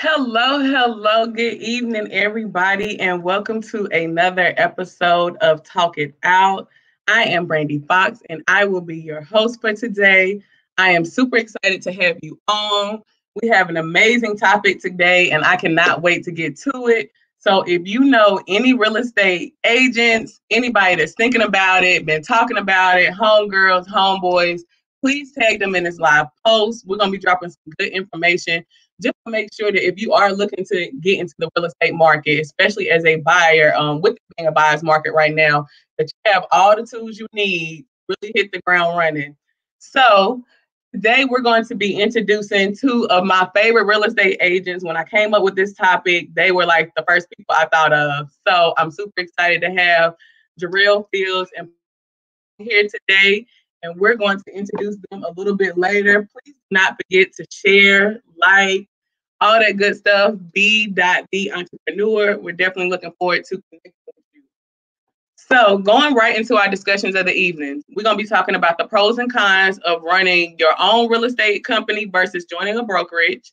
Hello, good evening, everybody, and welcome to another episode of Talk It Out. I am Brandy Fox, and I will be your host for today. I am super excited to have you on. We have an amazing topic today, and I cannot wait to get to it. So, if you know any real estate agents, anybody that's thinking about it, been talking about it, homegirls, homeboys, please tag them in this live post. We're going to be dropping some good information just to make sure that if you are looking to get into the real estate market, especially as a buyer, with being a buyer's market right now, that you have all the tools you need to really hit the ground running. So today we're going to be introducing two of my favorite real estate agents. When I came up with this topic, they were like the first people I thought of. So I'm super excited to have Jarrell Fields and here today, and we're going to introduce them a little bit later. Please do not forget to share, like, all that good stuff. The entrepreneur. We're definitely looking forward to connecting with you. So, going right into our discussions of the evening, we're going to be talking about the pros and cons of running your own real estate company versus joining a brokerage,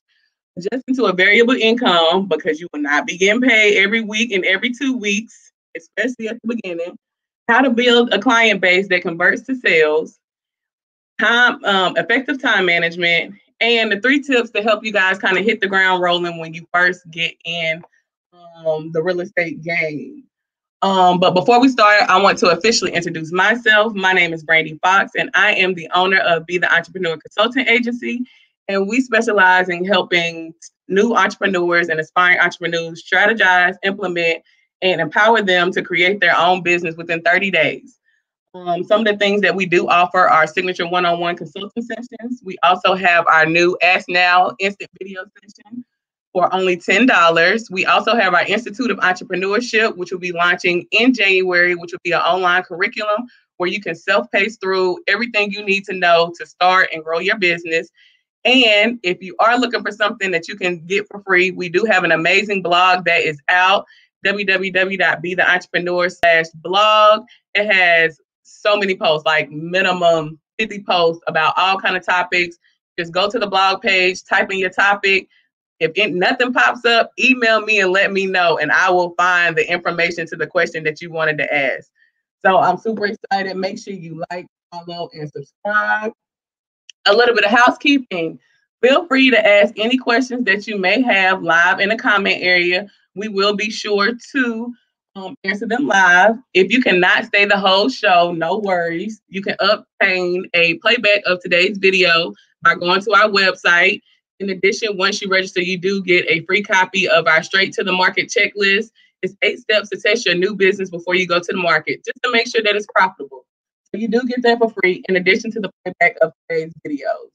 adjusting to a variable income because you will not be getting paid every week and every 2 weeks, especially at the beginning, how to build a client base that converts to sales, effective time management, and the 3 tips to help you guys kind of hit the ground rolling when you first get in the real estate game. But before we start, I want to officially introduce myself. My name is Brandy Fox, and I am the owner of Be the Entrepreneur Consulting Agency. And we specialize in helping new entrepreneurs and aspiring entrepreneurs strategize, implement, and empower them to create their own business within 30 days. Some of the things that we do offer are signature one-on-one consulting sessions. We also have our new Ask Now instant video session for only $10. We also have our Institute of Entrepreneurship, which will be launching in January, which will be an online curriculum where you can self-pace through everything you need to know to start and grow your business. And if you are looking for something that you can get for free, we do have an amazing blog that is out, www.betheentrepreneur.blog. It has so many posts, like minimum 50 posts about all kind of topics. Just go to the blog page, type in your topic. If nothing pops up, email me and let me know, and I will find the information to the question that you wanted to ask. So I'm super excited. Make sure you like, follow, and subscribe. A little bit of housekeeping. Feel free to ask any questions that you may have live in the comment area. We will be sure to answer them live. If you cannot stay the whole show, no worries. You can obtain a playback of today's video by going to our website. In addition, once you register, you do get a free copy of our Straight to the Market checklist. It's 8 steps to test your new business before you go to the market, just to make sure that it's profitable. So you do get that for free, in addition to the playback of today's videos.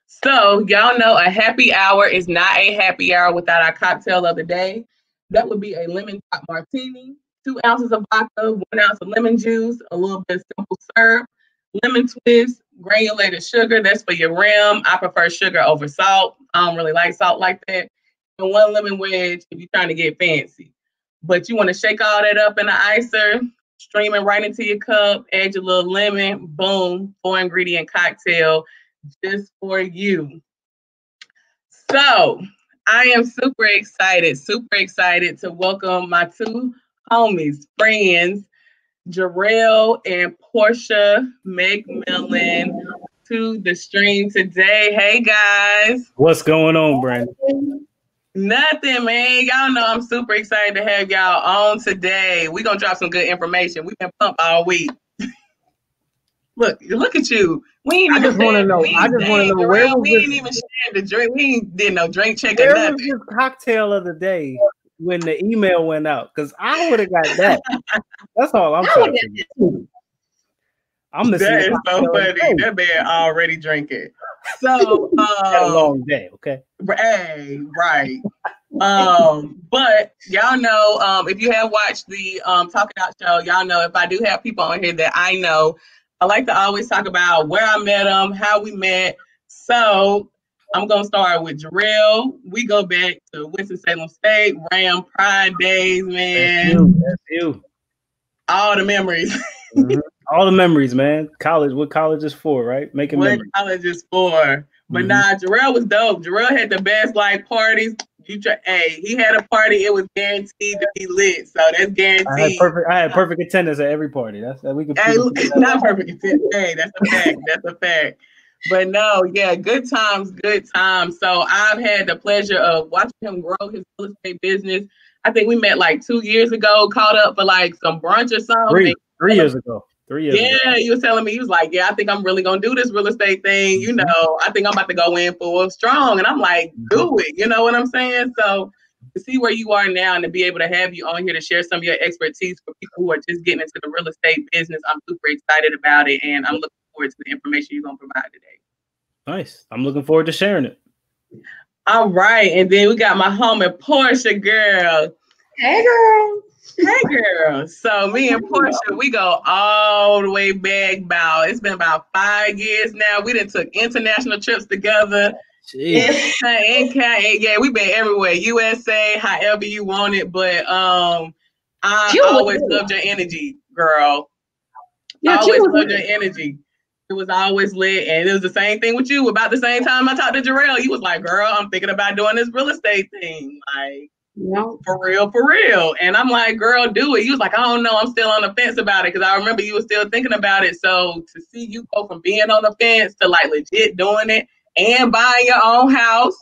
So y'all know a happy hour is not a happy hour without our cocktail of the day. That would be a lemon top martini, 2 ounces of vodka, 1 ounce of lemon juice, a little bit of simple syrup, lemon twist, granulated sugar. That's for your rim. I prefer sugar over salt. I don't really like salt like that. And 1 lemon wedge if you're trying to get fancy. But you want to shake all that up in the icer, stream it right into your cup, add your little lemon, boom, 4-ingredient cocktail just for you. So I am super excited to welcome my 2 homies, friends, Jarrell and Portia McMillan, to the stream today. Hey guys. What's going on, Brandon? Nothing, man. Y'all know I'm super excited to have y'all on today. We're gonna drop some good information. We've been pumped all week. Look at you. I just want to know where we ain't even shared the drink. We ain't did no drink check or nothing. Where was this cocktail of the day when the email went out? Because I would have got that. That's all I'm trying to do. I'm missing. That is so funny. That man already drinking. So a long day, okay? Hey, right. But y'all know, if you have watched the Talking Out show, y'all know if I do have people on here that I know, I like to always talk about where I met them, how we met. So I'm going to start with Jarrell. We go back to Winston-Salem State, Ram Pride days, man. That's you. All the memories. Mm-hmm. All the memories, man. College, what college is for, right? Making what memories. College is for. But nah, Jarrell was dope. Jarrell had the best like parties. Hey, he had a party. It was guaranteed to be lit. So that's guaranteed. I had perfect attendance at every party. That's that we can. Hey, not perfect attendance. Hey, that's a fact. That's a fact. But no, yeah, good times, good times. So I've had the pleasure of watching him grow his real estate business. I think we met like 2 years ago, caught up for like some brunch or something. 3 years ago. 3 years ago. Yeah, he was telling me, he was like, yeah, I think I'm really going to do this real estate thing. You know, I think I'm about to go in full strong. And I'm like, do it. You know what I'm saying? So to see where you are now and to be able to have you on here to share some of your expertise for people who are just getting into the real estate business, I'm super excited about it. And I'm looking forward to the information you're going to provide today. Nice. I'm looking forward to sharing it. All right. And then we got my homie, Portia, girl. Hey, girl. Hey, girl. So me and Portia, we go all the way back it's been about 5 years now. We done took international trips together. Yeah, we've been everywhere. USA, however you want it. But I always loved your energy, girl. I always loved your energy. It was always lit. And it was the same thing with you. About the same time I talked to Jarrell, you was like, girl, I'm thinking about doing this real estate thing. Like, for real. And I'm like, girl, do it. You was like, I don't know. I'm still on the fence about it. Because I remember you were still thinking about it. So to see you go from being on the fence to like legit doing it and buying your own house.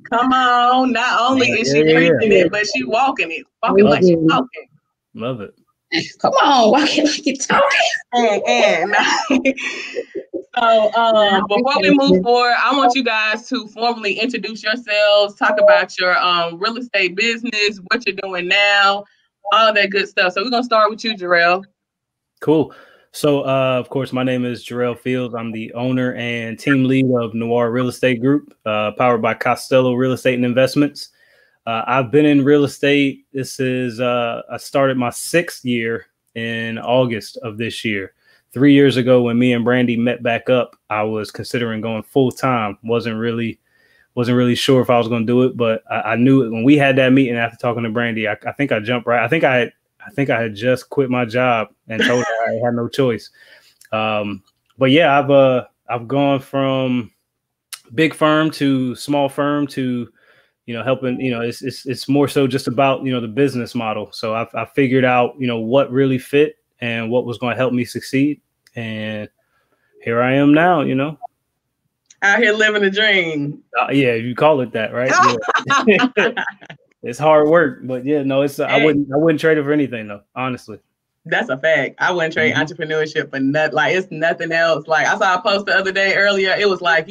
Come on. Not only is she preaching it, but she walking it. Walking like she's talking. Love it. Come on, walking like you're talking. So before we move forward, I want you guys to formally introduce yourselves, talk about your real estate business, what you're doing now, all that good stuff. So we're going to start with you, Jarrell. Cool. So, of course, my name is Jarrell Fields. I'm the owner and team lead of Noir Real Estate Group, powered by Costello Real Estate and Investments. I've been in real estate. This is, I started my 6th year in August of this year. 3 years ago, when me and Brandy met back up, I was considering going full time. Wasn't really sure if I was going to do it, but I knew it when we had that meeting after talking to Brandy. I think I jumped right. I think I had just quit my job and told her I had no choice. But yeah, I've gone from big firm to small firm to, helping. It's more so just about the business model. So I figured out what really fit and what was going to help me succeed. And here I am now, Out here living the dream. Yeah, you call it that, right? Yeah. It's hard work, but yeah, no, it's I wouldn't trade it for anything though, honestly. That's a fact. I wouldn't trade entrepreneurship for nothing. Like, it's nothing else. Like, I saw a post the other day earlier. It was like,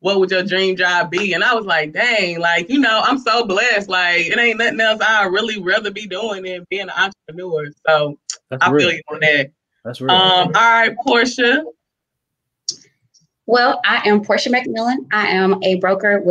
what would your dream job be? And I was like, dang, like, I'm so blessed. Like, it ain't nothing else I'd really rather be doing than being an entrepreneur. So I feel you on that. That's real. All right, Portia. Well, I am Portia McMillan. I am a broker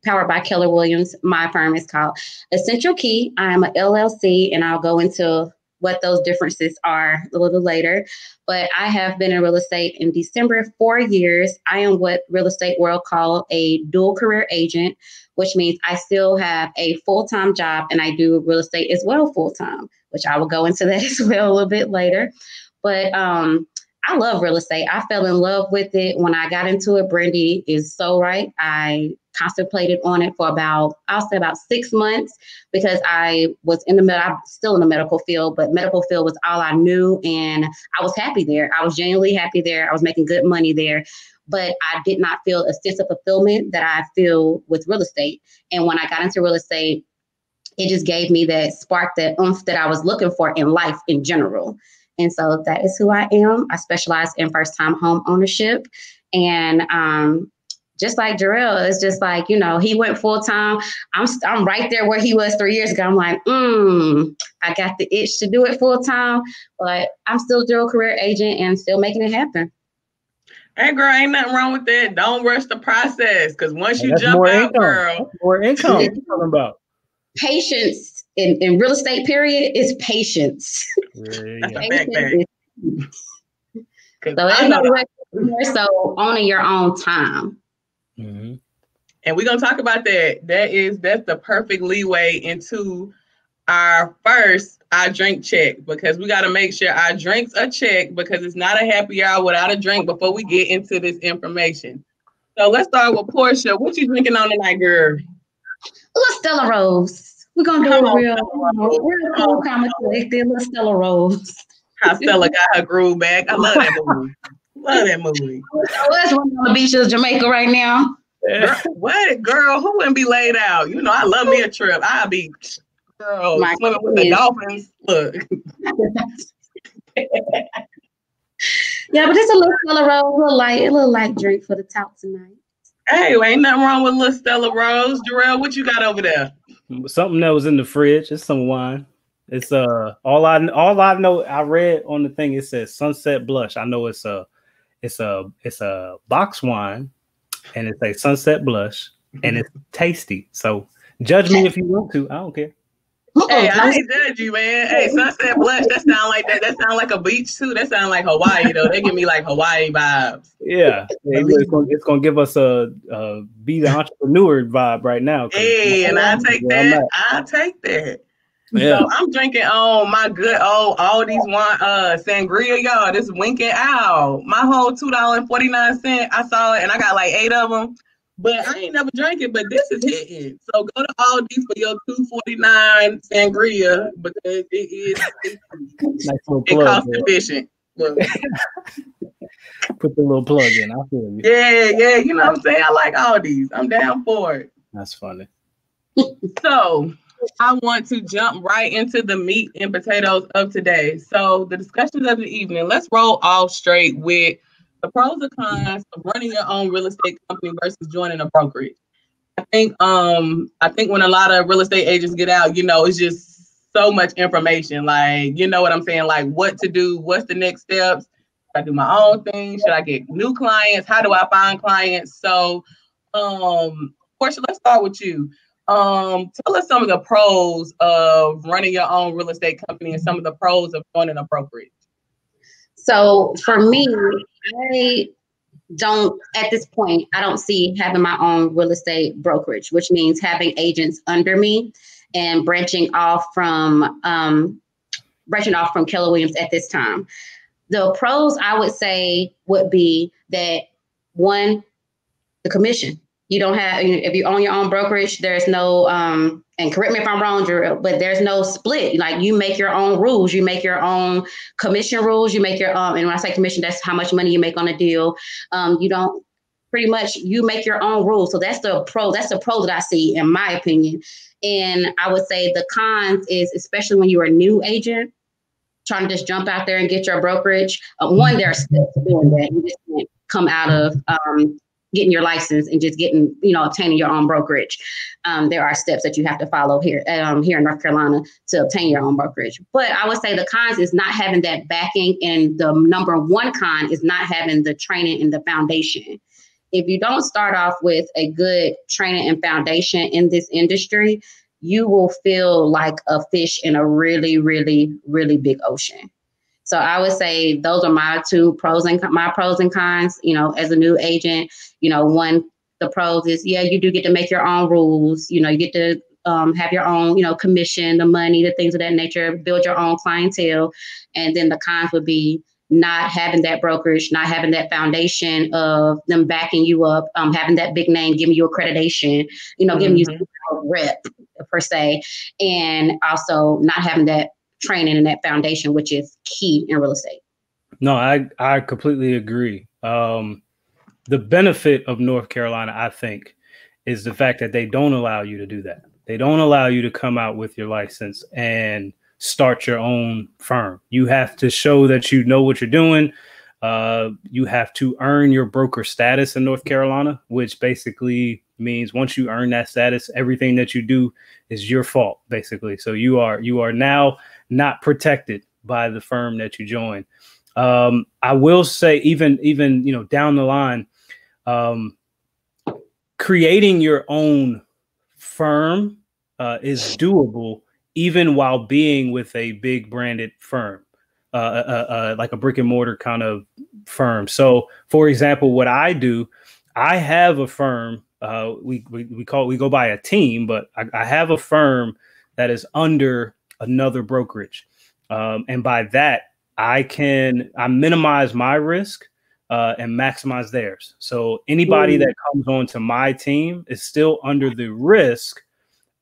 powered by Keller Williams. My firm is called Essential Key. I am an LLC, and I'll go into what those differences are a little later. But I have been in real estate in December 4 years. I am what real estate world call a dual career agent, which means I still have a full-time job and I do real estate as well full-time, which I will go into that as well a little bit later. But I love real estate. I fell in love with it when I got into it. Brandy is so right. I contemplated on it for about 6 months because I was I'm still in the medical field, but medical field was all I knew. And I was happy there. I was genuinely happy there. I was making good money there, but I did not feel a sense of fulfillment that I feel with real estate. And when I got into real estate, it just gave me that spark, that oomph that I was looking for in life in general. And so that is who I am. I specialize in first-time home ownership. And just like Jarrell, it's just like, he went full-time. I'm right there where he was 3 years ago. I'm like, I got the itch to do it full-time, but I'm still a dual career agent and still making it happen. Hey, girl, ain't nothing wrong with that. Don't rush the process, because once you jump out, girl. That's more income. What are you talking about? Patience. In real estate, period, is patience. That's a fact, man. So there's no way more so owning your own time. Mm-hmm. And we're gonna talk about that. That's the perfect leeway into our drink check, because we got to make sure our drinks are checked, because it's not a happy hour without a drink before we get into this information. So let's start with Portia. What you drinking on tonight, girl? little Stella Rose. We're gonna do a real cool comic collective, little Stella Rose. How Stella got her groove back. I love that movie. Love that movie. Let's run on the beach of Jamaica right now. Girl, what girl? Who wouldn't be laid out? You know, I love me a trip. I'll be swimming with the dolphins. Look. Yeah, but it's a little Stella Rose, a little light drink for the talk tonight. Hey, ain't nothing wrong with little Stella Rose. Jarrell, what you got over there? Something that was in the fridge. It's some wine. It's all I know. I read on the thing. It says Sunset Blush. I know it's a box wine, and it's a Sunset Blush, and it's tasty. So judge me if you want to. I don't care. Hey, I ain't judge you, man. Hey, Sunset Blush. That sound like that. That sound like a beach too. That sound like Hawaii though. They give me like Hawaii vibes. Yeah, it's gonna give us a be the entrepreneur vibe right now. Hey, and I take that. I take that. Yeah. So I'm drinking my good old Aldi's wine, sangria, y'all. This winking out. My whole $2.49. I saw it and I got like 8 of them. But I ain't never drank it, but this is hitting. So go to Aldi's for your $2.49 sangria because it is nice cost efficient. Put the little plug in. I feel you. Yeah. You know what I'm saying? I like Aldi's. I'm down for it. That's funny. So I want to jump right into the meat and potatoes of today. So the discussions of the evening, let's roll off straight with the pros and cons of running your own real estate company versus joining a brokerage. I think when a lot of real estate agents get out, you know, it's just so much information. Like, you know what I'm saying? Like what to do, what's the next steps? Should I do my own thing? Should I get new clients? How do I find clients? So, Portia, let's start with you. Tell us some of the pros of running your own real estate company and some of the pros of joining a brokerage. So for me, at this point, I don't see having my own real estate brokerage, which means having agents under me and branching off from Keller Williams at this time. The pros I would say would be that one, the commission. You don't have, if you own your own brokerage, there's no, and correct me if I'm wrong, Drew, but there's no split. Like you make your own rules, you make your own commission rules, you make your and when I say commission, that's how much money you make on a deal. You make your own rules. So that's the pro that I see in my opinion. And I would say the cons is, especially when you're a new agent, trying to just jump out there and get your brokerage. One, there are steps to doing that. You just can't come out of getting your license and just obtaining your own brokerage. There are steps that you have to follow here in North Carolina to obtain your own brokerage. But I would say the cons is not having that backing, and the number one con is not having the training and the foundation. If you don't start off with a good training and foundation in this industry, you will feel like a fish in a really, really, really big ocean. So I would say those are my pros and cons, as a new agent. One, the pros is, you do get to make your own rules. You get to have your own, commission, the money, the things of that nature, build your own clientele. And then the cons would be not having that brokerage, not having that foundation of them backing you up, having that big name, giving you accreditation, giving you some rep per se, and also not having that training and that foundation, which is key in real estate. No, I completely agree. The benefit of North Carolina, I think, is the fact that they don't allow you to do that. They don't allow you to come out with your license and start your own firm. You have to show that you know what you're doing. You have to earn your broker status in North Carolina, which basically means once you earn that status, everything that you do is your fault, basically. So you are now not protected by the firm that you join. I will say even down the line, creating your own firm is doable even while being with a big branded firm, like a brick and mortar kind of firm. So, for example, what I do, I have a firm. We go by a team, but I have a firm that is under another brokerage, and by that I minimize my risk and maximize theirs. So anybody that comes onto my team is still under the risk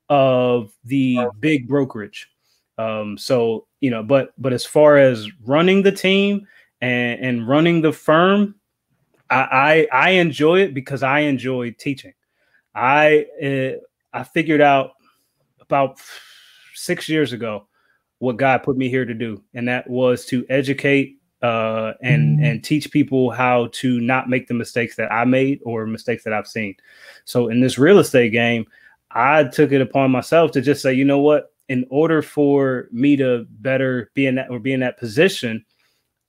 of the big brokerage. So, you know, but as far as running the team and running the firm, I enjoy it because I enjoy teaching. I figured out about 6 years ago what God put me here to do, and that was to educate and teach people how to not make the mistakes that I made or mistakes that I've seen. So in this real estate game, I took it upon myself to just say, you know what, in order for me to better be in that position,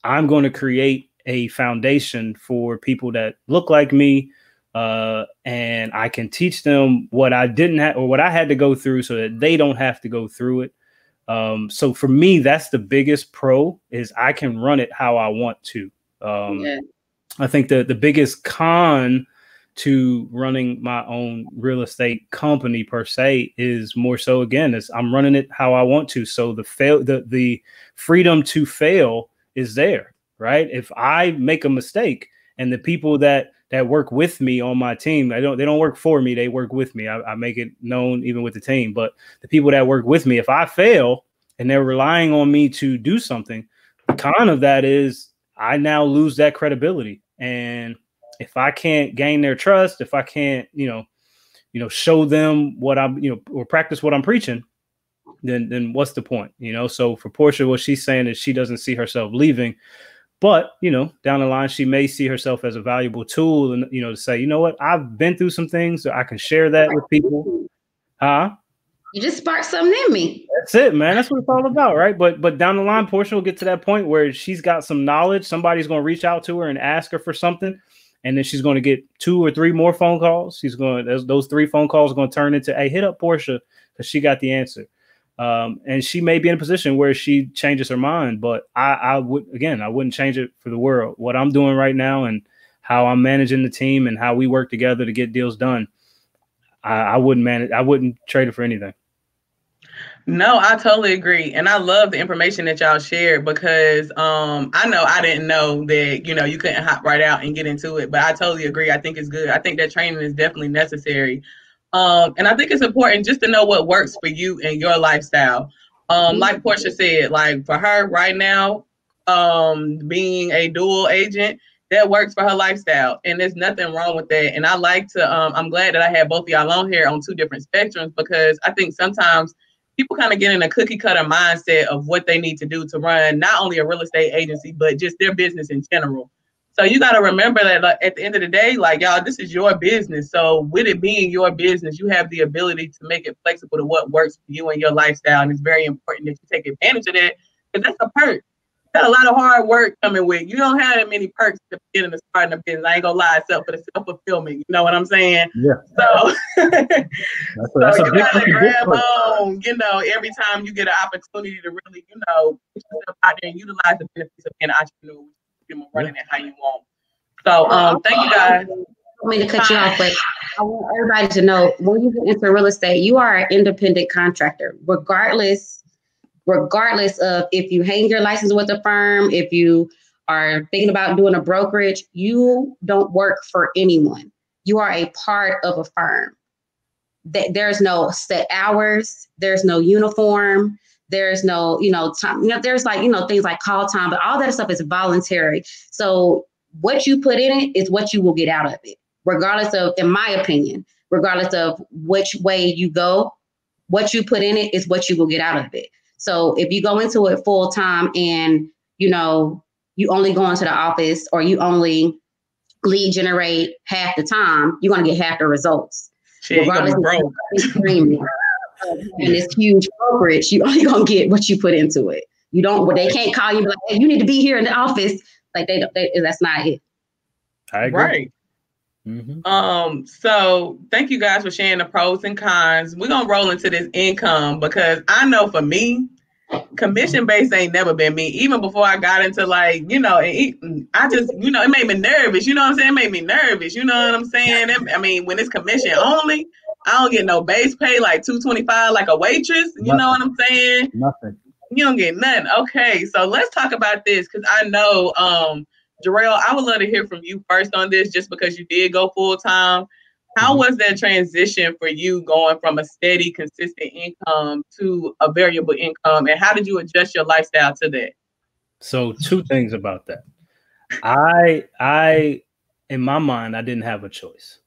I'm going to create a foundation for people that look like me, and I can teach them what I didn't have or what I had to go through so that they don't have to go through it. So for me, that's the biggest pro, is I can run it how I want to. I think the biggest con to running my own real estate company per se is more so, again, is I'm running it how I want to. So the freedom to fail is there, right? If I make a mistake and the people that work with me on my team, they don't work for me, they work with me. I make it known even with the team, but the people that work with me, if I fail and they're relying on me to do something, the con of that is I now lose that credibility. And if I can't gain their trust, if I can't, show them what I'm, or practice what I'm preaching, then what's the point? So for Portia, what she's saying is she doesn't see herself leaving, but, down the line, she may see herself as a valuable tool and, to say, you know what, I've been through some things, so I can share that with people. Huh? You just sparked something in me. That's it, man. That's what it's all about, right? But down the line, Portia will get to that point where she's got some knowledge. Somebody's going to reach out to her and ask her for something. And then she's going to get 2 or 3 more phone calls. Those 3 phone calls are going to turn into, hey, hit up Portia because she got the answer. And she may be in a position where she changes her mind, but I wouldn't change it for the world. What I'm doing right now and how I'm managing the team and how we work together to get deals done, I wouldn't trade it for anything. No, I totally agree. And I love the information that y'all shared because I know I didn't know that, you couldn't hop right out and get into it, but I totally agree. I think it's good. I think that training is definitely necessary. And I think it's important just to know what works for you and your lifestyle. Like Portia said, like for her right now, being a dual agent, that works for her lifestyle. And there's nothing wrong with that. And I like to, I'm glad that I had both of y'all on here on 2 different spectrums, because I think sometimes people kind of get in a cookie cutter mindset of what they need to do to run not only a real estate agency, but just their business in general. So you got to remember that at the end of the day, like, y'all, this is your business. So with it being your business, you have the ability to make it flexible to what works for you and your lifestyle. And it's very important that you take advantage of that, because that's a perk. You got a lot of hard work coming with. You don't have that many perks at the beginning of starting a business. I ain't gonna lie, except for the self-fulfillment. You know what I'm saying? Yeah. So, that's you gotta grab on, every time you get an opportunity to really, put yourself out there and utilize the benefits of being an entrepreneur, running it how you want. So, thank you guys. I don't mean to cut you off, but I want everybody to know, when you get into real estate, you are an independent contractor, regardless of if you hang your license with a firm, if you are thinking about doing a brokerage, you don't work for anyone. You are a part of a firm. There's no set hours. There's no uniform. There's no, time. There's things like call time, but all that stuff is voluntary. So what you put in it is what you will get out of it, regardless of, in my opinion, regardless of which way you go, what you put in it is what you will get out of it. So if you go into it full time and, you only go into the office or you only lead generate half the time, you're going to get half the results. Shit, you're gonna be broke. And this huge brokerage, you only going to get what you put into it. They can't call you like, hey, you need to be here in the office. Like that's not it. I agree. Right. Mm-hmm. So thank you guys for sharing the pros and cons. We're gonna roll into this income, because I know for me, commission based ain't never been me. Even before I got into I just, it made me nervous. You know what I'm saying? It made me nervous. You know what I'm saying? I mean, when it's commission only, I don't get no base pay like $225 like a waitress. You know what I'm saying? Nothing. You don't get nothing. Okay, so let's talk about this, because I know Jarrell, I would love to hear from you first on this, just because you did go full time. How was that transition for you going from a steady, consistent income to a variable income? And how did you adjust your lifestyle to that? So 2 things about that. I in my mind, I didn't have a choice.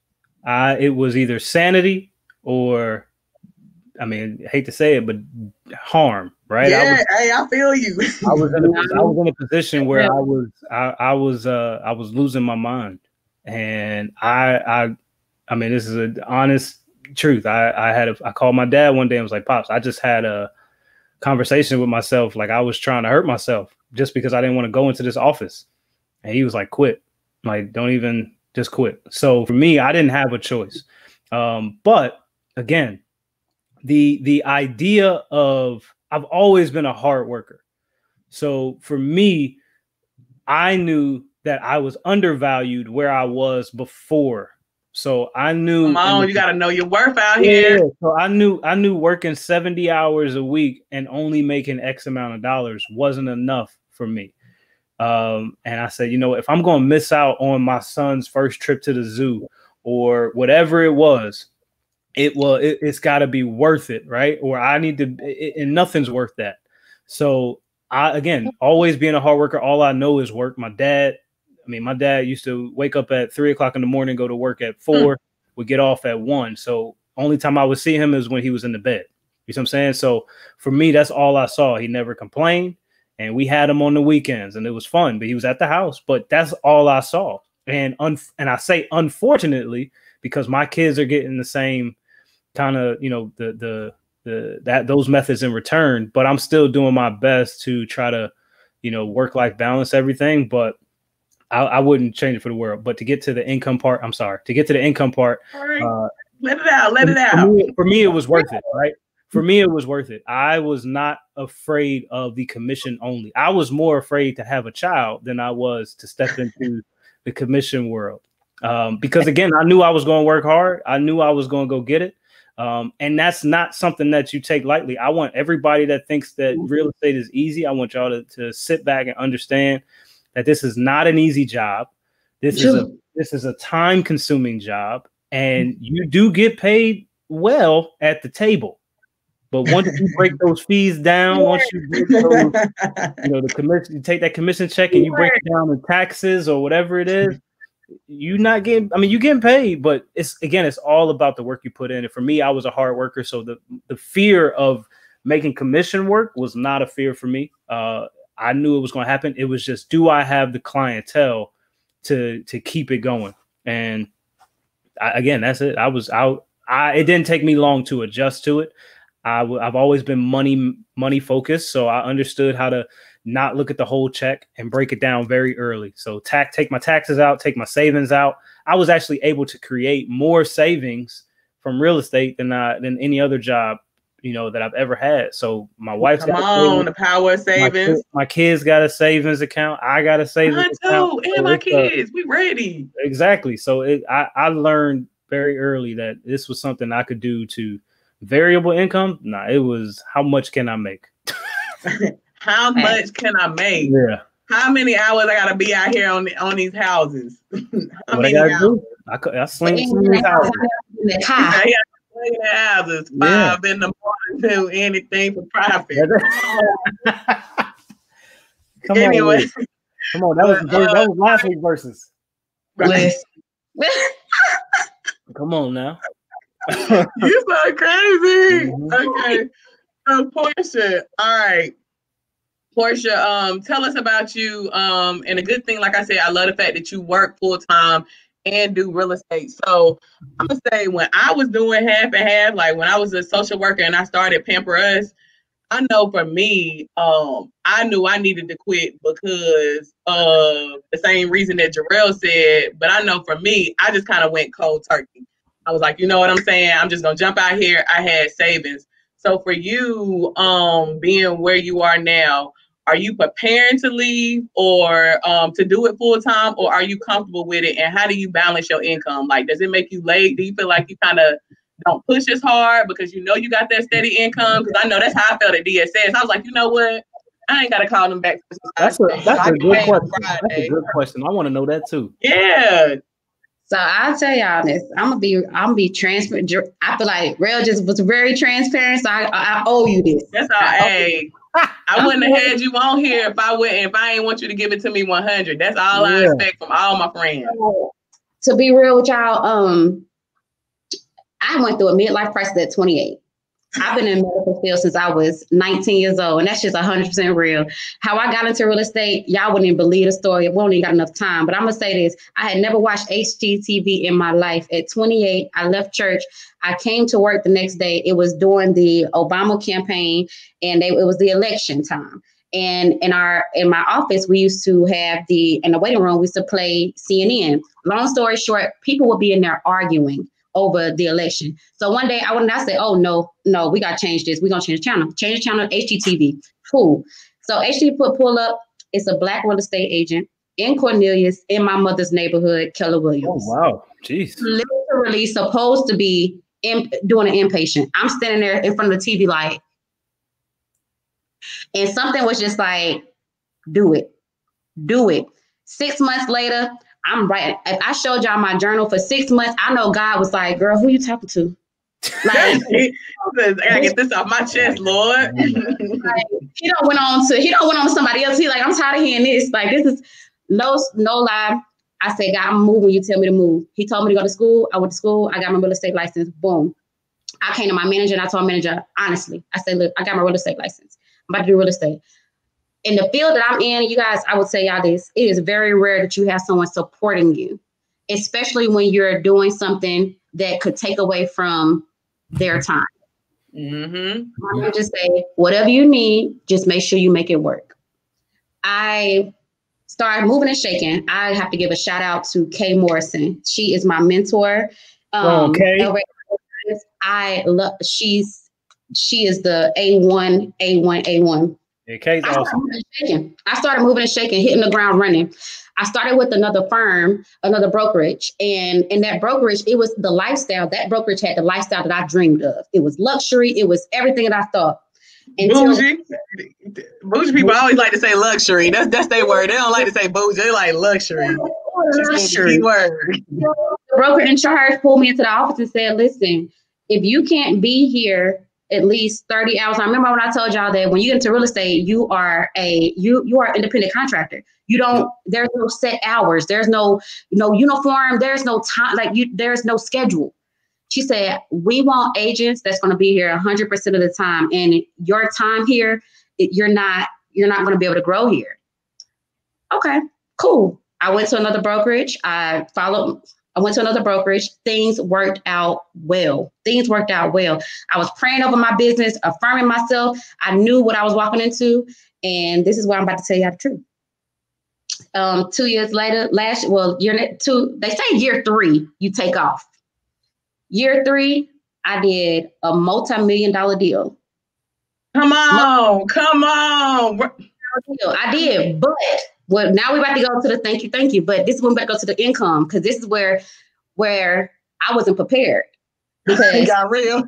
It was either sanity or, I mean, I hate to say it, but harm, right? Yeah, I feel you. I was in a position where I was losing my mind, and I mean, this is an honest truth. I called my dad one day and was like, "Pops, I just had a conversation with myself, like I was trying to hurt myself just because I didn't want to go into this office." And he was like, "Quit, like don't even, just quit." So for me, I didn't have a choice. But again, the idea of, I've always been a hard worker. So for me, I knew that I was undervalued where I was before. So I knew, come on, you got to know your worth out here. So I knew working 70 hours a week and only making X amount of dollars wasn't enough for me. And I said, you know, if I'm going to miss out on my son's first trip to the zoo or whatever it was, it's got to be worth it, right? Or I need to, and nothing's worth that. So again, always being a hard worker, all I know is work. My dad used to wake up at 3 o'clock in the morning, go to work at 4, would get off at 1. So only time I would see him is when he was in the bed. You know what I'm saying? So for me, that's all I saw. He never complained, and we had him on the weekends, and it was fun, but he was at the house. But that's all I saw. And I say unfortunately, because my kids are getting the same kind of, you know, those methods in return, but I'm still doing my best to try to, you know, work-life balance everything. But I wouldn't change it for the world. But to get to the income part, let it out. For me, it was worth it, right? For me, it was worth it. I was not afraid of the commission only. I was more afraid to have a child than I was to step into the commission world. Because again, I knew I was going to work hard. I knew I was going to go get it. And that's not something that you take lightly. I want everybody that thinks that real estate is easy, I want y'all to sit back and understand that this is not an easy job. This is a time-consuming job, and you do get paid well at the table. But once you break those fees down, once you break those, you know, the commission, you take that commission check and you break it down in taxes or whatever it is, you're not getting, I mean, you're getting paid, but it's all about the work you put in. And for me, I was a hard worker. So the fear of making commission work was not a fear for me. I knew it was going to happen. It was just, do I have the clientele to keep it going? And again, that's it. It didn't take me long to adjust to it. I've always been money focused. So I understood how to not look at the whole check and break it down very early. So take my taxes out, take my savings out. I was actually able to create more savings from real estate than any other job, you know, that I've ever had. So my wife's the power of savings. My kids got a savings account. I got a savings account. And my kids, we ready. Exactly. So I learned very early that this was something I could do to variable income. Nah, it was how much can I make? How much can I make? Yeah. How many hours I gotta be out here on these houses? How many hours? I sling these houses. Houses 5 in the morning, do anything for profit. Come on, that was last week's verses. Right. Come on now. You so crazy. Okay. Portia. All right. Portia, tell us about you. And a good thing, like I said, I love the fact that you work full time and do real estate. So I'm gonna say, when I was doing half and half, like when I was a social worker and I started Pamper Us, I know for me, I knew I needed to quit because of the same reason that Jarrell said. But I know for me, I just kind of went cold turkey. I was like, you know what I'm saying? I'm just gonna jump out here. I had savings. So for you, being where you are now, are you preparing to leave or to do it full time, or are you comfortable with it? And how do you balance your income? Like, does it make you late? Do you feel like you kind of don't push as hard because you know you got that steady income? Because I know that's how I felt at DSS. I was like, you know what? I ain't got to call them back. That's a good question. That's a good question. I want to know that too. Yeah. So I'll tell y'all this. I'm gonna be transparent. I feel like Rail just was very transparent. So I owe you this. That's all. Hey, I wouldn't have had you on here if I ain't want you to give it to me 100. That's all I expect from all my friends. To be real with y'all, I went through a midlife crisis at 28. I've been in the medical field since I was 19 years old, and that's just 100% real. How I got into real estate, y'all wouldn't even believe the story. We only got enough time, but I'm gonna say this: I had never watched HGTV in my life. At 28, I left church. I came to work the next day. It was during the Obama campaign, and it was the election time. And in my office, we used to have in the waiting room, we used to play CNN. Long story short, people would be in there arguing over the election. So one day I said, oh, no, we got to change this. We're going to change the channel. Change the channel to HGTV. Cool. So HGTV pull up. It's a Black real estate agent in Cornelius in my mother's neighborhood, Keller Williams. Oh, wow. Jeez. Literally supposed to be doing an inpatient. I'm standing there in front of the TV like, and something was just like, do it. 6 months later, I'm right. If I showed y'all my journal for 6 months, I know God was like, girl, who you talking to? Like, I gotta get this off my chest, Lord. Like, he don't went on to somebody else. He like, I'm tired of hearing this. Like, this is no lie. I said, God, I'm moving when you tell me to move. He told me to go to school. I went to school. I got my real estate license. Boom. I came to my manager and I told my manager, honestly, I said, look, I got my real estate license. I'm about to do real estate. In the field that I'm in, you guys, I would say y'all this, it is very rare that you have someone supporting you, especially when you're doing something that could take away from their time. Mm-hmm. I just say, whatever you need, just make sure you make it work. I started moving and shaking. I have to give a shout out to Kay Morrison. She is my mentor. Okay. I love, she is the A1. Yeah, Kay's awesome. I started moving and shaking, hitting the ground running. I started with another firm, another brokerage. And in that brokerage, it was the lifestyle. That brokerage had the lifestyle that I dreamed of. It was luxury. It was everything that I thought. Bougie people always like to say luxury. That's their word. They don't like to say bougie. They like luxury. Luxury word. The broker in charge pulled me into the office and said, listen, if you can't be here at least 30 hours. I remember when I told y'all that when you get into real estate, you are an independent contractor. There's no set hours. There's no uniform. There's no time. There's no schedule. She said, we want agents that's going to be here 100% of the time. And your time here, you're not going to be able to grow here. Okay, cool. I went to another brokerage. I went to another brokerage. Things worked out well. I was praying over my business, affirming myself. I knew what I was walking into. And this is what I'm about to tell you the truth. 2 years later, they say year 3, you take off. Year 3, I did a multi-million-dollar deal. Come on. I did, but now we're about to go to the thank you. But this is when we about to go to the income, because this is where I wasn't prepared. Because it got real.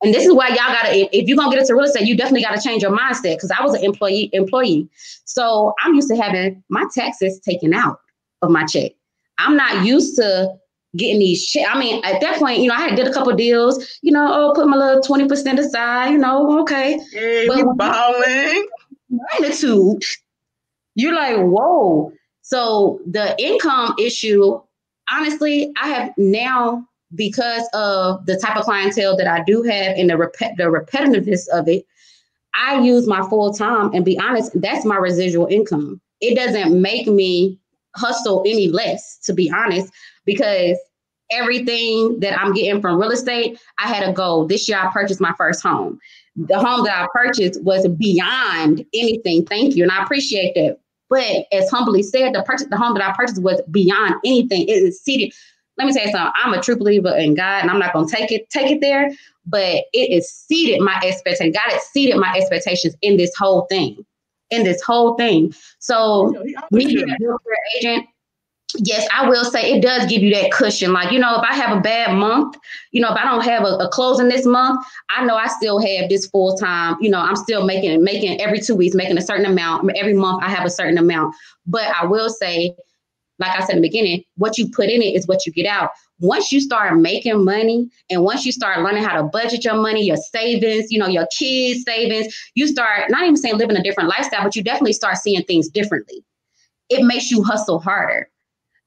And this is why y'all gotta, if you're gonna get into real estate, you definitely gotta change your mindset. Because I was an employee. So I'm used to having my taxes taken out of my check. I'm not used to getting these shit. I mean, at that point, I had did a couple deals, put my little 20% aside, okay. Yeah, but you balling. Magnitude, you're like, whoa. So the income issue, honestly, I have now, because of the type of clientele that I do have and the repetitiveness of it, I use my full time, and be honest, that's my residual income. It doesn't make me hustle any less, to be honest, because everything that I'm getting from real estate, I had a goal. This year I purchased my first home. The home that I purchased was beyond anything. Thank you. And I appreciate that. But as humbly said, the home that I purchased was beyond anything. It is seated. Let me tell you something. I'm a true believer in God, and I'm not going to take it there, but it exceeded my expectations. God exceeded my expectations in this whole thing. So me being a real estate agent, yes, I will say it does give you that cushion. Like, if I have a bad month, if I don't have a closing this month, I know I still have this full time. I'm still making every 2 weeks, making a certain amount. Every month I have a certain amount. But I will say, like I said in the beginning, what you put in it is what you get out. Once you start making money and once you start learning how to budget your money, your savings, your kids' savings, you start not even saying living a different lifestyle, but you definitely start seeing things differently. It makes you hustle harder.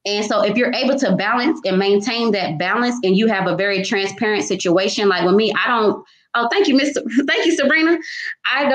And so if you're able to balance and maintain that balance and you have a very transparent situation, like with me, thank you, thank you, Sabrina. I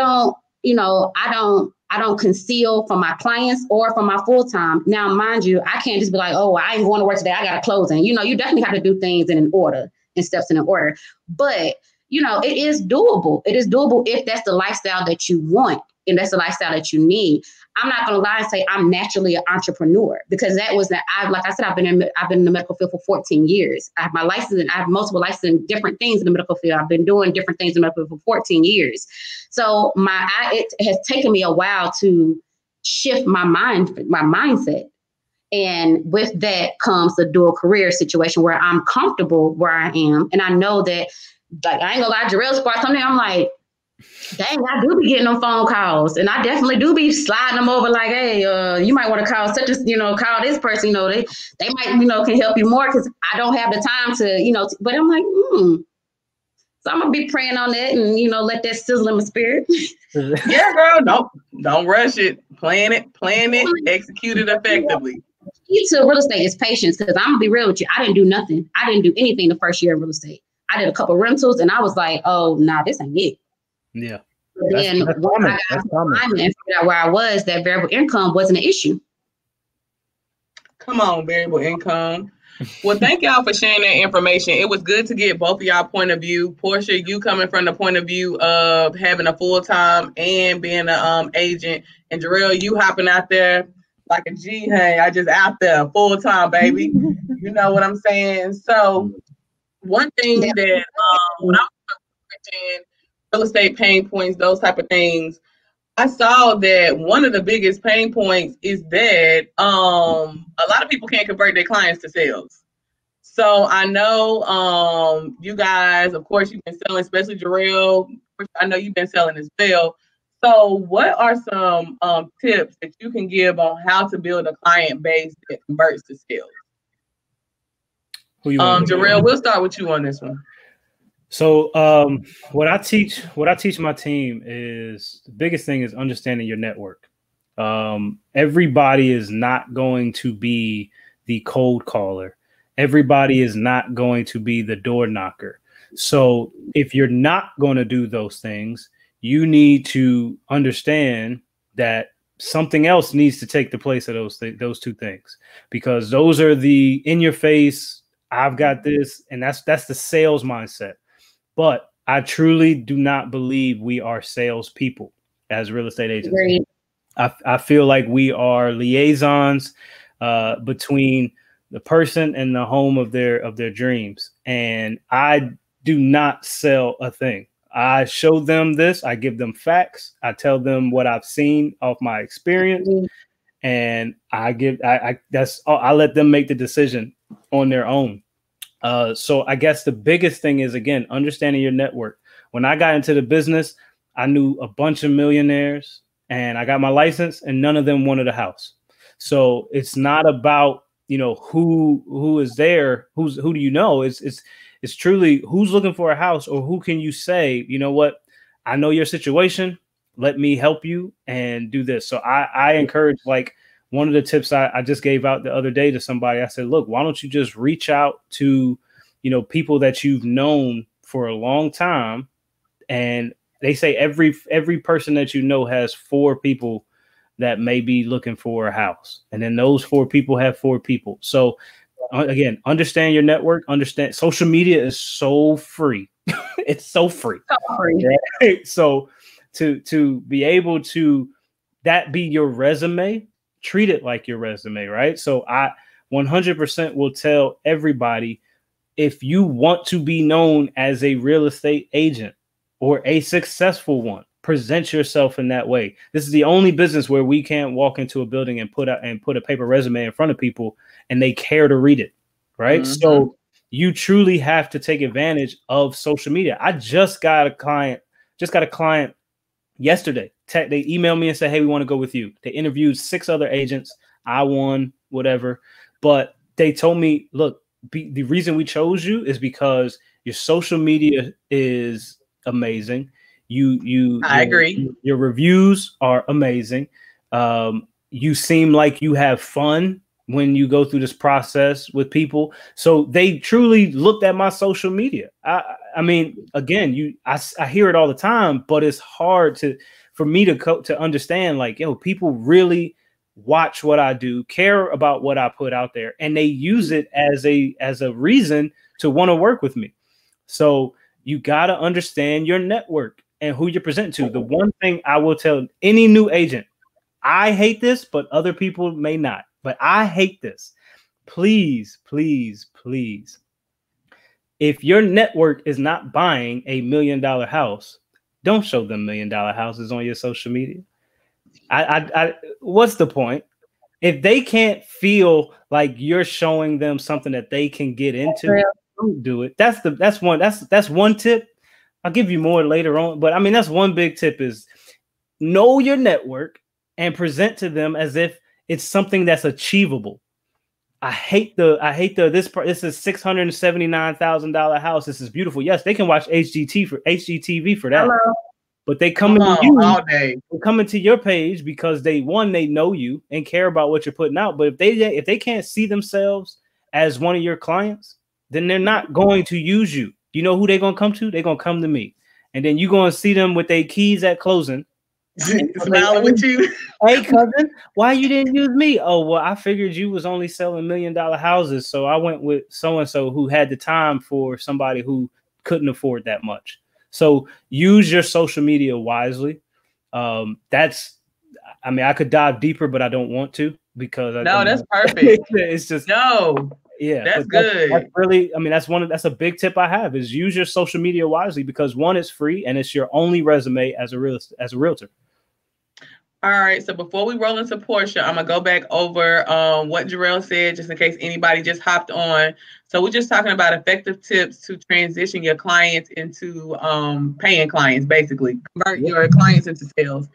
don't conceal from my clients or from my full-time. Now, mind you, I can't just be like, oh, I ain't going to work today. I got a closing. You definitely have to do things in an order and steps in an order. But, it is doable. It is doable if that's the lifestyle that you want and that's the lifestyle that you need. I'm not going to lie and say I'm naturally an entrepreneur because that was that. Like I said, I've been in the medical field for 14 years. I have my license and I have multiple licenses in different things in the medical field. I've been doing different things in the medical field for 14 years. So it has taken me a while to shift my mindset. And with that comes the dual career situation where I'm comfortable where I am. And I know that, like, I ain't gonna lie, Jarrell Squad, something I'm like, dang, I do be getting them phone calls, and I definitely do be sliding them over like, hey, you might want to call such as, call this person, they might, can help you more because I don't have the time to, but I'm like, So I'm gonna be praying on that and, let that sizzle in my spirit. Yeah, girl, don't rush it. Plan it, execute it effectively. Key to real estate is patience, because I'm gonna be real with you. I didn't do nothing. I didn't do anything the first year in real estate. I did a couple of rentals and I was like, oh, nah, this ain't it. Yeah. Then once I got and figured out where I was, that variable income wasn't an issue. Come on, variable income. Well, thank y'all for sharing that information. It was good to get both of y'all point of view. Portia, you coming from the point of view of having a full-time and being an agent. And Jarrell, you hopping out there like a G, hey, I just out there full-time, baby. You know what I'm saying? So one thing that when I was researching real estate pain points, those type of things, I saw that one of the biggest pain points is that a lot of people can't convert their clients to sales. So I know you guys, of course, you've been selling, especially Jarrell. I know you've been selling as well. So what are some tips that you can give on how to build a client base that converts to sales? Jarrell, we'll start with you on this one. So what I teach my team is the biggest thing is understanding your network. Everybody is not going to be the cold caller. Everybody is not going to be the door knocker. So if you're not going to do those things, you need to understand that something else needs to take the place of those two things, because those are the in your face, I've got this, and that's the sales mindset. But I truly do not believe we are salespeople as real estate agents. Great. I feel like we are liaisons between the person and the home of their dreams. And I do not sell a thing. I show them this. I give them facts. I tell them what I've seen off my experience, and I let them make the decision on their own. So I guess the biggest thing is, again, understanding your network. When I got into the business, I knew a bunch of millionaires, and I got my license, and none of them wanted a house. So it's not about, who is there, who do you know? It's truly who's looking for a house, or who can you say, you know what, I know your situation, let me help you and do this. So I encourage, like, one of the tips I just gave out the other day to somebody, I said, look, why don't you just reach out to, people that you've known for a long time. And they say every person that you know has 4 people that may be looking for a house. And then those 4 people have 4 people. So again, understand your network, understand social media is so free. It's so free. Right? So to be able to that be your resume, treat it like your resume, right? So I 100% will tell everybody, if you want to be known as a real estate agent or a successful one, present yourself in that way. This is the only business where we can't walk into a building and put a paper resume in front of people and they care to read it, right? Mm-hmm. So you truly have to take advantage of social media. I just got a client yesterday. They emailed me and said, hey, we want to go with you. They interviewed 6 other agents. I won, whatever. But they told me, look, the reason we chose you is because your social media is amazing. I agree. Your reviews are amazing. You seem like you have fun when you go through this process with people. So they truly looked at my social media. I mean, again, I hear it all the time, but it's hard for me to understand, like, yo, people really watch what I do, care about what I put out there, and they use it as a reason to want to work with me. So you got to understand your network and who you're presenting to. The one thing I will tell any new agent, I hate this, but other people may not, but I hate this. Please, please, please. If your network is not buying $1 million house, don't show them $1 million houses on your social media. What's the point? If they can't feel like you're showing them something that they can get into, don't do it. That's one tip. I'll give you more later on, but I mean, that's one big tip is know your network and present to them as if it's something that's achievable. I hate this is $679,000 house. This is beautiful. Yes, they can watch HGTV for that. Hello. But they come all day. They come into your page because they know you and care about what you're putting out. But if they can't see themselves as one of your clients, then they're not going to use you. You know who they're gonna come to? They're gonna come to me, and then you're gonna see them with their keys at closing, smiling with you. Hey cousin, why you didn't use me? Oh well, I figured you was only selling $1 million houses, so I went with so and so who had the time for somebody who couldn't afford that much. So use your social media wisely. I mean, I could dive deeper, but I don't want to because that's perfect. It's just yeah, that's good. That's really, I mean, that's a big tip I have is use your social media wisely because one, it's free and it's your only resume as a realtor. All right, so before we roll into Portia, I'm gonna go back over what Jarrell said, just in case anybody just hopped on. So we're just talking about effective tips to transition your clients into paying clients, basically convert your clients into sales.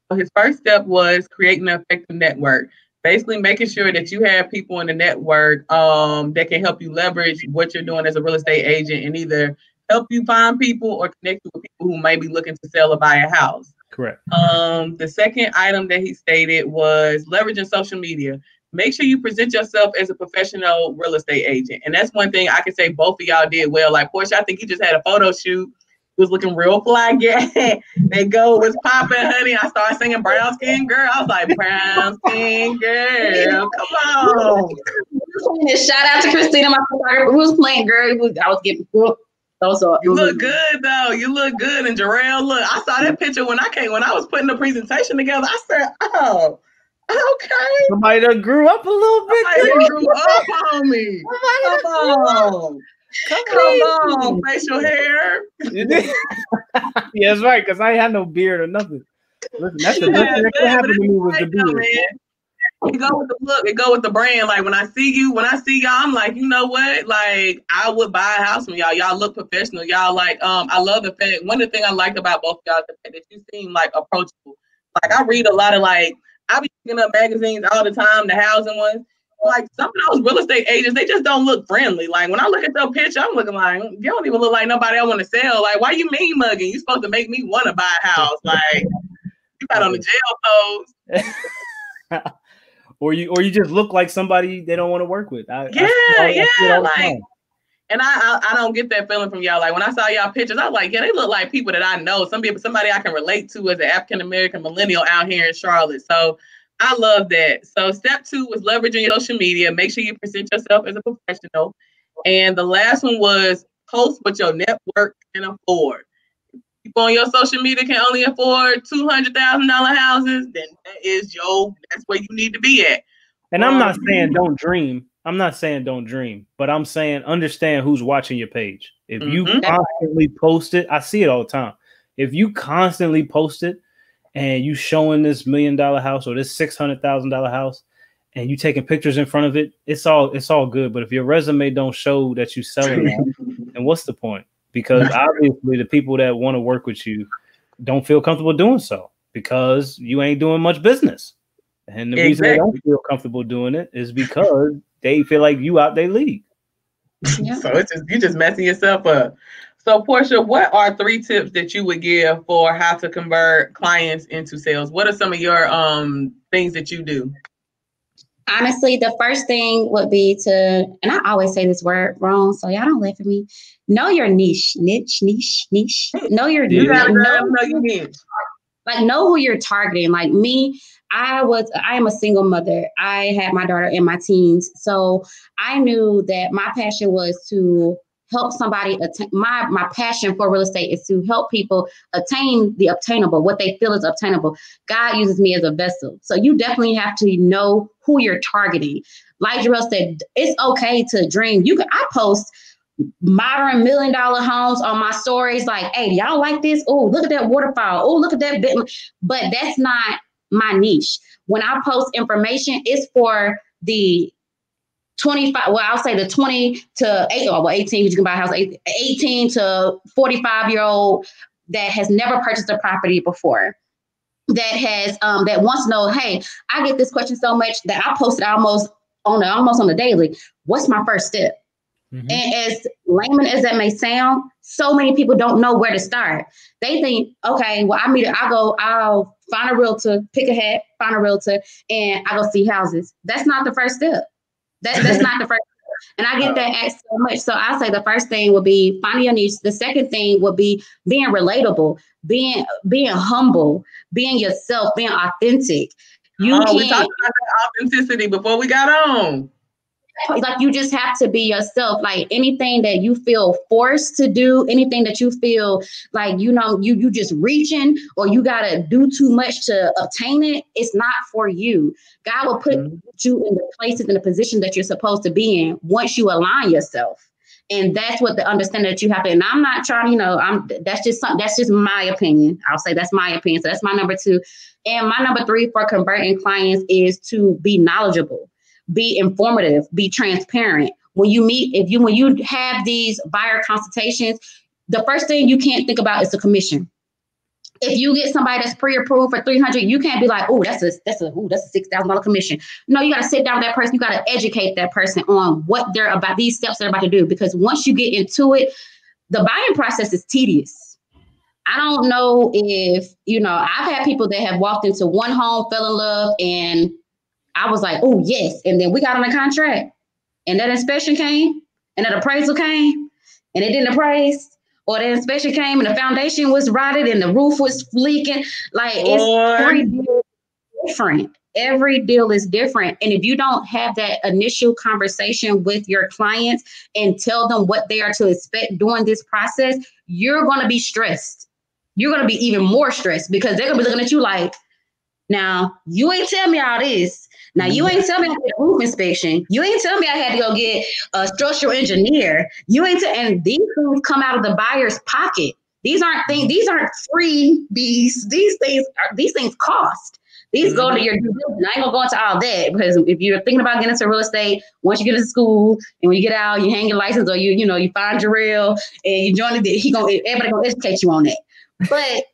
So his first step was creating an effective network, basically making sure that you have people in the network that can help you leverage what you're doing as a real estate agent and either help you find people or connect you with people who may be looking to sell or buy a house. Correct. The second item that he stated was leveraging social media. Make sure you present yourself as a professional real estate agent. And that's one thing I can say both of y'all did well. Like Portia, I think you just had a photo shoot. It was looking real fly. That gold was popping, honey. I started singing Brown Skin Girl. I was like, Brown Skin Girl, come on. Shout out to Christina, my photographer, who was playing girl. I was getting You look good though. You look good. And Jarrell, look, I saw that picture when I was putting the presentation together. I said, oh, okay. Somebody that grew up a little bit. Somebody grew up on me. Come on, facial hair. Yeah, that's right, because I ain't had no beard or nothing. Listen, that's the best thing that could happen to me was the beard. It go with the look. It go with the brand. Like when I see y'all, I'm like, you know what? Like I would buy a house from y'all. Y'all look professional. Y'all like, I love the fact. One of the things I like about both of y'all is the fact that you seem like approachable. Like I read a lot of I be picking up magazines all the time, the housing ones. Like some of those real estate agents, they just don't look friendly. Like when I look at your picture, I'm looking like, you don't even look like nobody I want to sell. Like, why you mean mugging? You supposed to make me want to buy a house. Like you got on the jail pose. Or you just look like somebody they don't want to work with. And I don't get that feeling from y'all. Like when I saw y'all pictures, I was like, yeah, they look like people that I know. Somebody I can relate to as an African American millennial out here in Charlotte. So I love that. So step 2 was leveraging your social media. Make sure you present yourself as a professional. And the last one was post what your network can afford. People on your social media can only afford $200,000 houses, then that's where you need to be at. And I'm not saying don't dream. I'm not saying don't dream, but I'm saying understand who's watching your page. If you constantly post it, I see it all the time. If you constantly post it and you showing this $1 million house or this $600,000 house and you taking pictures in front of it, it's all good. But if your resume don't show that you selling that, then what's the point? Because obviously the people that want to work with you don't feel comfortable doing so because you ain't doing much business. And the reason they don't feel comfortable doing it is because they feel like you out their league. Yeah. So you're just messing yourself up. So Portia, what are 3 tips that you would give for how to convert clients into sales? What are some of your things that you do? Honestly, the first thing would be to, and I always say this word wrong, so y'all don't laugh at me. Know your niche. Know your niche. You gotta know your niche. Like, know who you're targeting. Like me, I am a single mother. I had my daughter in my teens. So I knew that my passion was to help somebody attain. My passion for real estate is to help people attain the obtainable, what they feel is obtainable. God uses me as a vessel. So you definitely have to know who you're targeting. Like Jarrell said, it's okay to dream. I post modern $1 million homes on my stories, like, hey, y'all like this? Oh, look at that waterfall. Oh, look at that bit. But that's not my niche. When I post information, it's for the 25, well, I'll say the 20 to 18, you can buy a house, 18 to 45-year-old that has never purchased a property before, that has that wants to know, hey, I get this question so much that I post it almost on the daily. What's my first step? Mm-hmm. And as layman as that may sound, so many people don't know where to start. They think, okay, well, I'll find a realtor, pick a hat, find a realtor, and I go see houses. That's not the first step. That's not the first step. And I get that asked so much. So I say the first thing would be finding your niche. The second thing would be being relatable, being humble, being yourself, being authentic. We talked about that authenticity before we got on. Like, you just have to be yourself. Like, anything that you feel forced to do, anything that you feel like, you just reaching or you got to do too much to obtain it, it's not for you. God will put you in the places, in the position that you're supposed to be in once you align yourself. And that's what the understanding that you have to, and I'm not trying, that's just my opinion. I'll say that's my opinion. So that's my number 2. And my number 3 for converting clients is to be knowledgeable. Be informative, be transparent. When you have these buyer consultations, the first thing you can't think about is the commission. If you get somebody that's pre-approved for $300, you can't be like, oh, that's a $6,000 commission. No, you got to sit down with that person. You got to educate that person on what they're about, these steps they're about to do. Because once you get into it, the buying process is tedious. I don't know if, I've had people that have walked into one home, fell in love, and I was like, oh, yes. And then we got on a contract, and that inspection came, and that appraisal came, and it didn't appraise, or the inspection came and the foundation was rotted and the roof was leaking. Like, every deal is different. Every deal is different. And if you don't have that initial conversation with your clients and tell them what they are to expect during this process, you're going to be stressed. You're going to be even more stressed because they're going to be looking at you like, now, you ain't tell me all this. Now, you ain't tell me I had a roof inspection. You ain't tell me I had to go get a structural engineer. And these things come out of the buyer's pocket. These aren't free. These things cost. These go to your due diligence. I ain't gonna go into all that because if you're thinking about getting into real estate, once you get into school and when you get out, you hang your license or you find Jarrell and you join it, everybody gonna educate you on that. But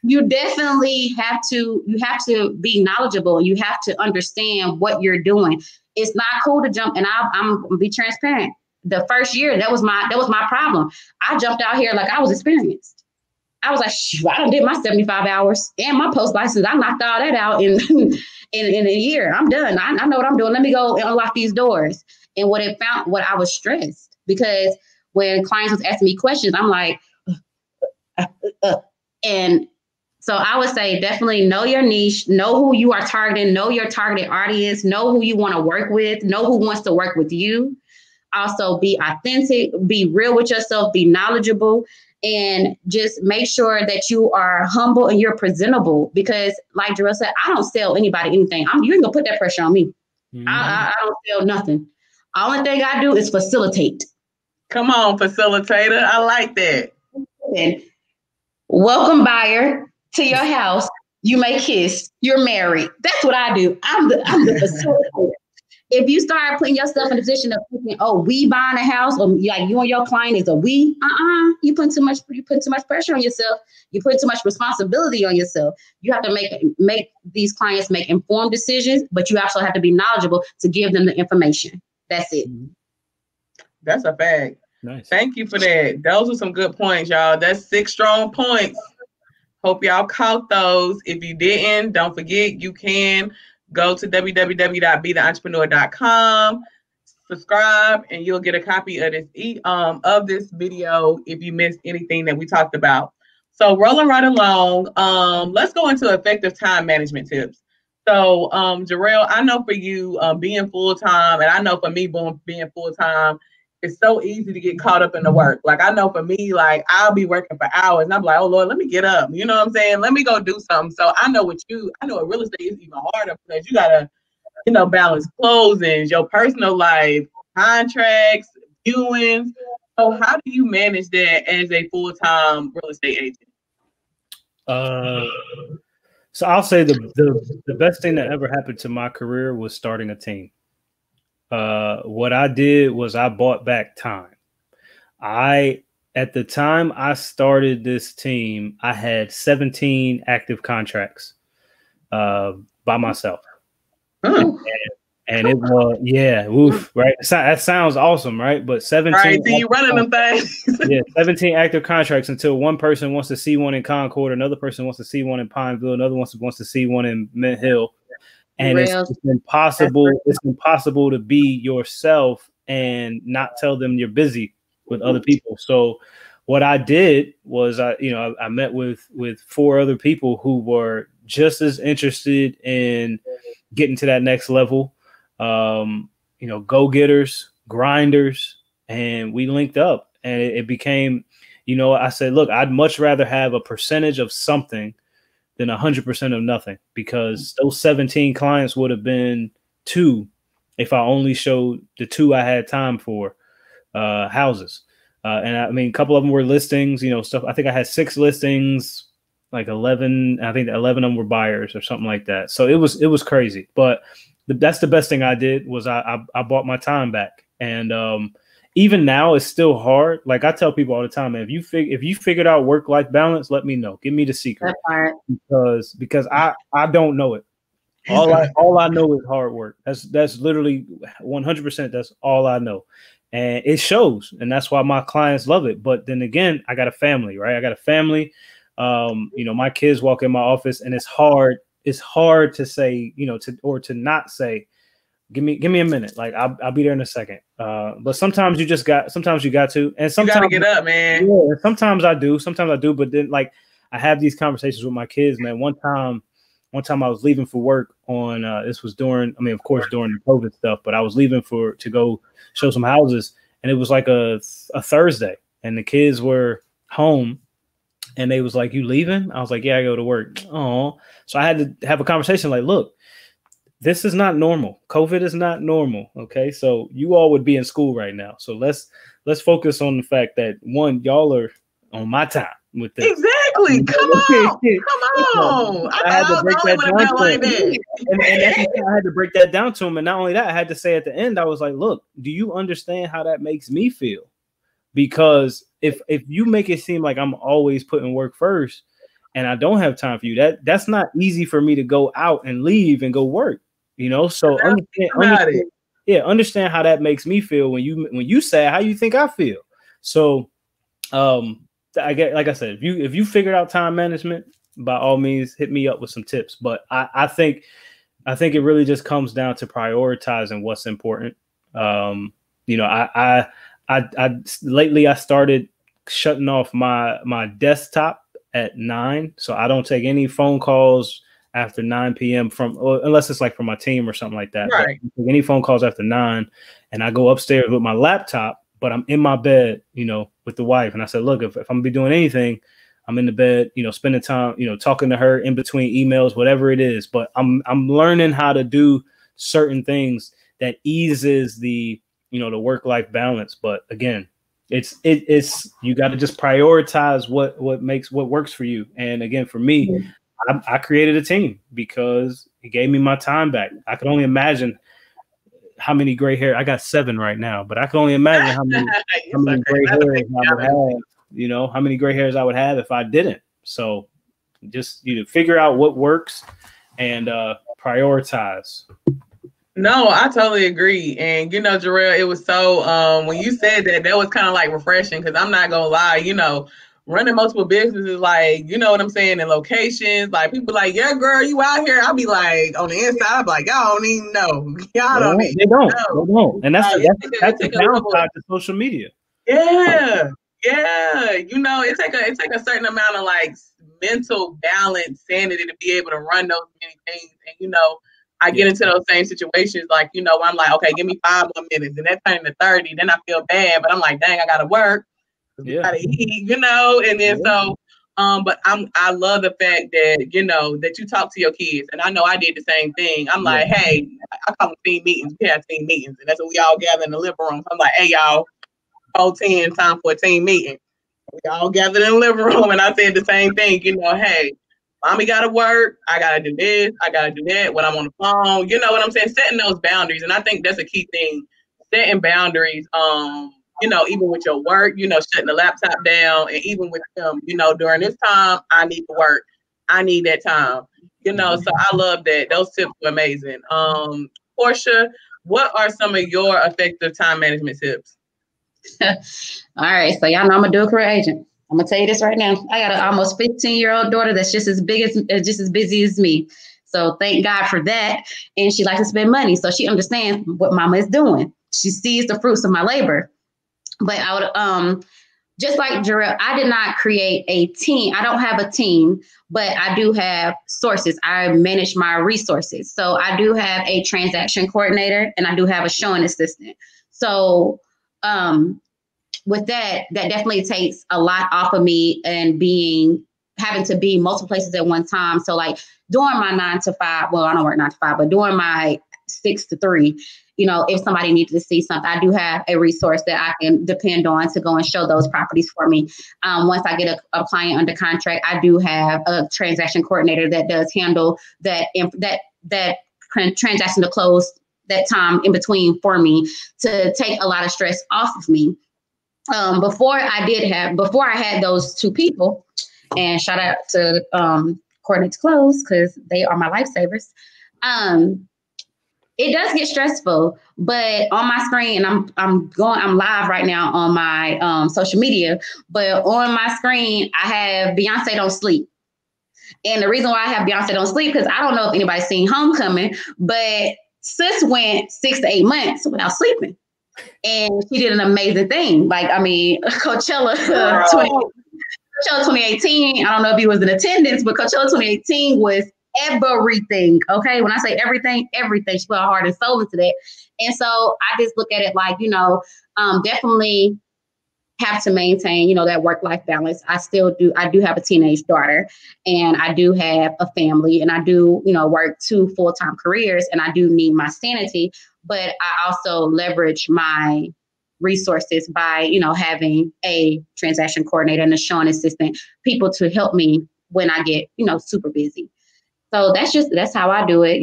you definitely have to be knowledgeable. You have to understand what you're doing. It's not cool to jump. And I'm gonna be transparent. The first year, that was my problem. I jumped out here like I was experienced. I was like, shoot, I done did my 75 hours and my post license. I knocked all that out in a year. I'm done. I know what I'm doing. Let me go and unlock these doors. And what I was stressed because when clients was asking me questions, I'm like, and so I would say definitely know your niche, know who you are targeting, know your targeted audience, know who you want to work with, know who wants to work with you. Also be authentic, be real with yourself, be knowledgeable, and just make sure that you are humble and you're presentable because like Jarrell said, I don't sell anybody anything. You ain't gonna put that pressure on me. Mm-hmm. I don't sell nothing. Only thing I do is facilitate. Come on, facilitator. I like that. And welcome buyer to your house. You may kiss. You're married. That's what I do. I'm the facilitator. if you start putting yourself in a position of thinking, oh, we buying a house, or like you and your client is a we, you put too much pressure on yourself. You put too much responsibility on yourself. You have to make these clients make informed decisions, but you also have to be knowledgeable to give them the information. That's it. That's a fact. Nice. Thank you for that. Those are some good points, y'all. That's 6 strong points. Hope y'all caught those. If you didn't, don't forget you can go to www.betheentrepreneur.com, subscribe, and you'll get a copy of this video if you missed anything that we talked about. So rolling right along, let's go into effective time management tips. So Jarrell, I know for you being full-time, and I know for me being full-time, it's so easy to get caught up in the work. Like I know for me, like I'll be working for hours and I'm like, oh Lord, let me get up. You know what I'm saying? Let me go do something. So I know with real estate is even harder because you gotta, balance closings, your personal life, contracts, viewings. So how do you manage that as a full-time real estate agent? So I'll say the best thing that ever happened to my career was starting a team. What I did was I bought back time. At the time I started this team, I had 17 active contracts by myself. And it was, right? That sounds awesome, right? But 17. Right, so you running them things. 17 active contracts until one person wants to see one in Concord, another person wants to see one in Pineville, another one wants to see one in Mint Hill. And it's impossible. It's impossible to be yourself and not tell them you're busy with other people. So what I did was I met with 4 other people who were just as interested in getting to that next level. Go-getters, grinders, and we linked up, and it became, I said, look, I'd much rather have a percentage of something than 100% of nothing, because those 17 clients would have been 2 if I only showed the 2 I had time for houses. And I mean, a couple of them were listings, stuff. I think I had 6 listings, like 11. I think 11 of them were buyers or something like that. So it was crazy, but that's the best thing I did was I bought my time back. And even now it's still hard. Like I tell people all the time, man, if you figured out work-life balance, let me know. Give me the secret. Because I don't know it. All I know is hard work. That's literally 100%. That's all I know. And it shows. And that's why my clients love it. But then again, I got a family, right? I got a family. My kids walk in my office and it's hard. It's hard to say, to not say, give me a minute. Like I'll be there in a second. But sometimes you got to, and sometimes you gotta get up, man. Yeah, sometimes I do. But then like I have these conversations with my kids, man. One time I was leaving for work on, this was during the COVID stuff, but I was leaving to go show some houses, and it was like a Thursday, and the kids were home. And they was like, you leaving? I was like, yeah, I go to work. Oh, so I had to have a conversation like, look, this is not normal. COVID is not normal. Okay. So you all would be in school right now. So let's focus on the fact that y'all are on my time with this. Exactly. Come on. I had to break that down to him. And I had to break that down to him. And not only that, I had to say at the end, I was like, look, do you understand how that makes me feel? Because if you make it seem like I'm always putting work first and I don't have time for you, that's not easy for me to go out and leave and go work, So understand how that makes me feel when you say how you think I feel. So I get, like I said, if you figured out time management, by all means hit me up with some tips. But I think it really just comes down to prioritizing what's important. Lately I started shutting off my desktop at 9, so I don't take any phone calls after 9 p.m. unless it's like from my team or something like that. Right. Any phone calls after 9, and I go upstairs with my laptop, but I'm in my bed, with the wife. And I said, look, if I'm gonna be doing anything, I'm in the bed, spending time, talking to her in between emails, whatever it is. But I'm learning how to do certain things that eases the the work-life balance. But again, it's you got to just prioritize what works for you. And again, for me, I created a team because it gave me my time back. I could only imagine how many gray hair. I got 7 right now, but I can only imagine how many gray hairs I would have. You know, how many gray hairs I would have if I didn't. So just figure out what works and prioritize. No, I totally agree. And, Jarrell, it was so, when you said that was kind of like refreshing, because I'm not going to lie, running multiple businesses, like, you know what I'm saying, in locations, like people like, yeah, girl, you out here. I'll be like, on the inside, I'll be like, y'all don't even know. Y'all don't even know. They don't. And that's the downside to social media. Yeah. Yeah. It take a certain amount of like mental balance, sanity to be able to run those many things. And, I get into those same situations, like, I'm like, okay, give me 5 more minutes, and that turned to 30. Then I feel bad, but I'm like, dang, I gotta work, gotta eat, and then so, but I love the fact that that you talk to your kids, and I know I did the same thing. I'm like, hey, I call them team meetings. We have team meetings, and that's what we all gather in the living room. So I'm like, hey, y'all, 10 time for a team meeting. We all gathered in the living room, and I said the same thing. Hey. Mommy gotta work. I gotta do this. I gotta do that when I'm on the phone. You know what I'm saying? Setting those boundaries, and I think that's a key thing. Setting boundaries. Even with your work. Shutting the laptop down, and even with them. During this time, I need to work. I need that time. So I love that. Those tips were amazing. Portia, what are some of your effective time management tips? All right, so y'all know I'm a dual career agent. I'm gonna tell you this right now. I got an almost 15-year-old daughter that's just as busy as me. So thank God for that. And she likes to spend money, so she understands what Mama is doing. She sees the fruits of my labor. But I would just like Jarrell, I did not create a team. I don't have a team, but I do have sources. I manage my resources. So I do have a transaction coordinator, and I do have a showing assistant. So with that definitely takes a lot off of me and having to be multiple places at one time. So like during my 9 to 5, well, I don't work 9 to 5, but during my 6 to 3, if somebody needs to see something, I do have a resource that I can depend on to go and show those properties for me. Once I get a client under contract, I do have a transaction coordinator that does handle that transaction to close that time in between for me to take a lot of stress off of me. Before I had those 2 people, and shout out to Coordinate to Close, because they are my lifesavers. It does get stressful, but on my screen, and I'm live right now on my social media, but on my screen, I have Beyonce Don't Sleep. And the reason why I have Beyonce Don't Sleep, because I don't know if anybody's seen Homecoming, but sis went 6 to 8 months without sleeping. And she did an amazing thing. Like, I mean, Coachella 2018, I don't know if he was in attendance, but Coachella 2018 was everything. Okay. When I say everything, she put her heart and soul into that. And so I just look at it like, definitely have to maintain, that work-life balance. I do have a teenage daughter, and I do have a family, and I do, work 2 full-time careers, and I do need my sanity, but I also leverage my resources by, having a transaction coordinator and a showing assistant, people to help me when I get, super busy. So that's how I do it.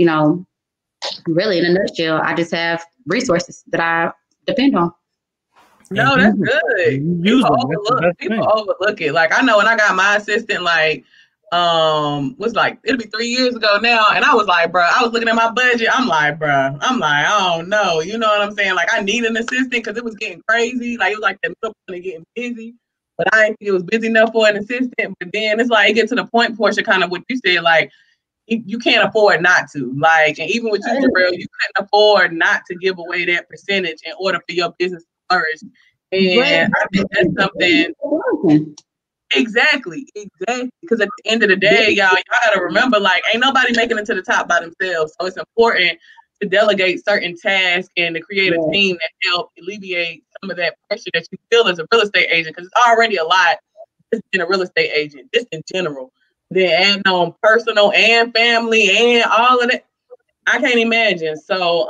Really in a nutshell, I just have resources that I depend on. No, that's good. People overlook it. Like, I know when I got my assistant, like, it'll be 3 years ago now, and I was like, bro, I was looking at my budget. I'm like, I don't know. You know what I'm saying? Like, I need an assistant because it was getting crazy. Like, it was like the middle point of getting busy, but I didn't think it was busy enough for an assistant. But then it's like, it gets to the point, Portia, kind of what you said, like, you can't afford not to. Like, and even with you, Jarrell, you couldn't afford not to give away that percentage in order for your business to flourish. And I think that's something. Exactly. Because at the end of the day, y'all gotta remember, like, ain't nobody making it to the top by themselves. So it's important to delegate certain tasks and to create a team that help alleviate some of that pressure that you feel as a real estate agent, because it's already a lot just being a real estate agent, just in general. Then adding on personal and family and all of that, I can't imagine. So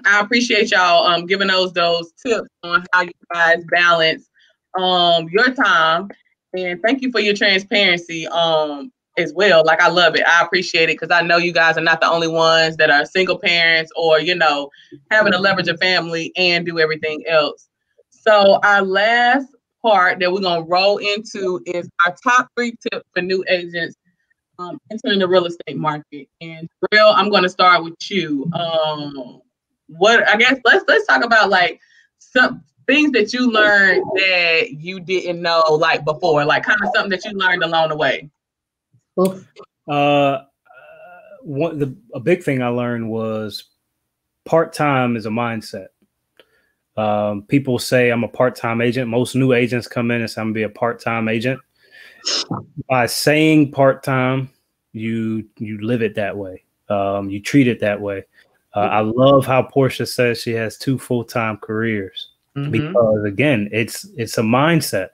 I appreciate y'all giving those tips on how you guys balance your time, and thank you for your transparency. as well. Like, I love it. I appreciate it because I know you guys are not the only ones that are single parents or, you know, having to leverage a family and do everything else. So our last part that we're going to roll into is our top 3 tips for new agents entering the real estate market. And Jarrell, I'm going to start with you. Let's talk about like some things that you learned that you didn't know like before, like kind of something that you learned along the way. A big thing I learned was part-time is a mindset. People say I'm a part-time agent. Most new agents come in and say I'm gonna be a part-time agent. By saying part-time, you live it that way. You treat it that way. I love how Portia says she has 2 full-time careers because again, it's a mindset.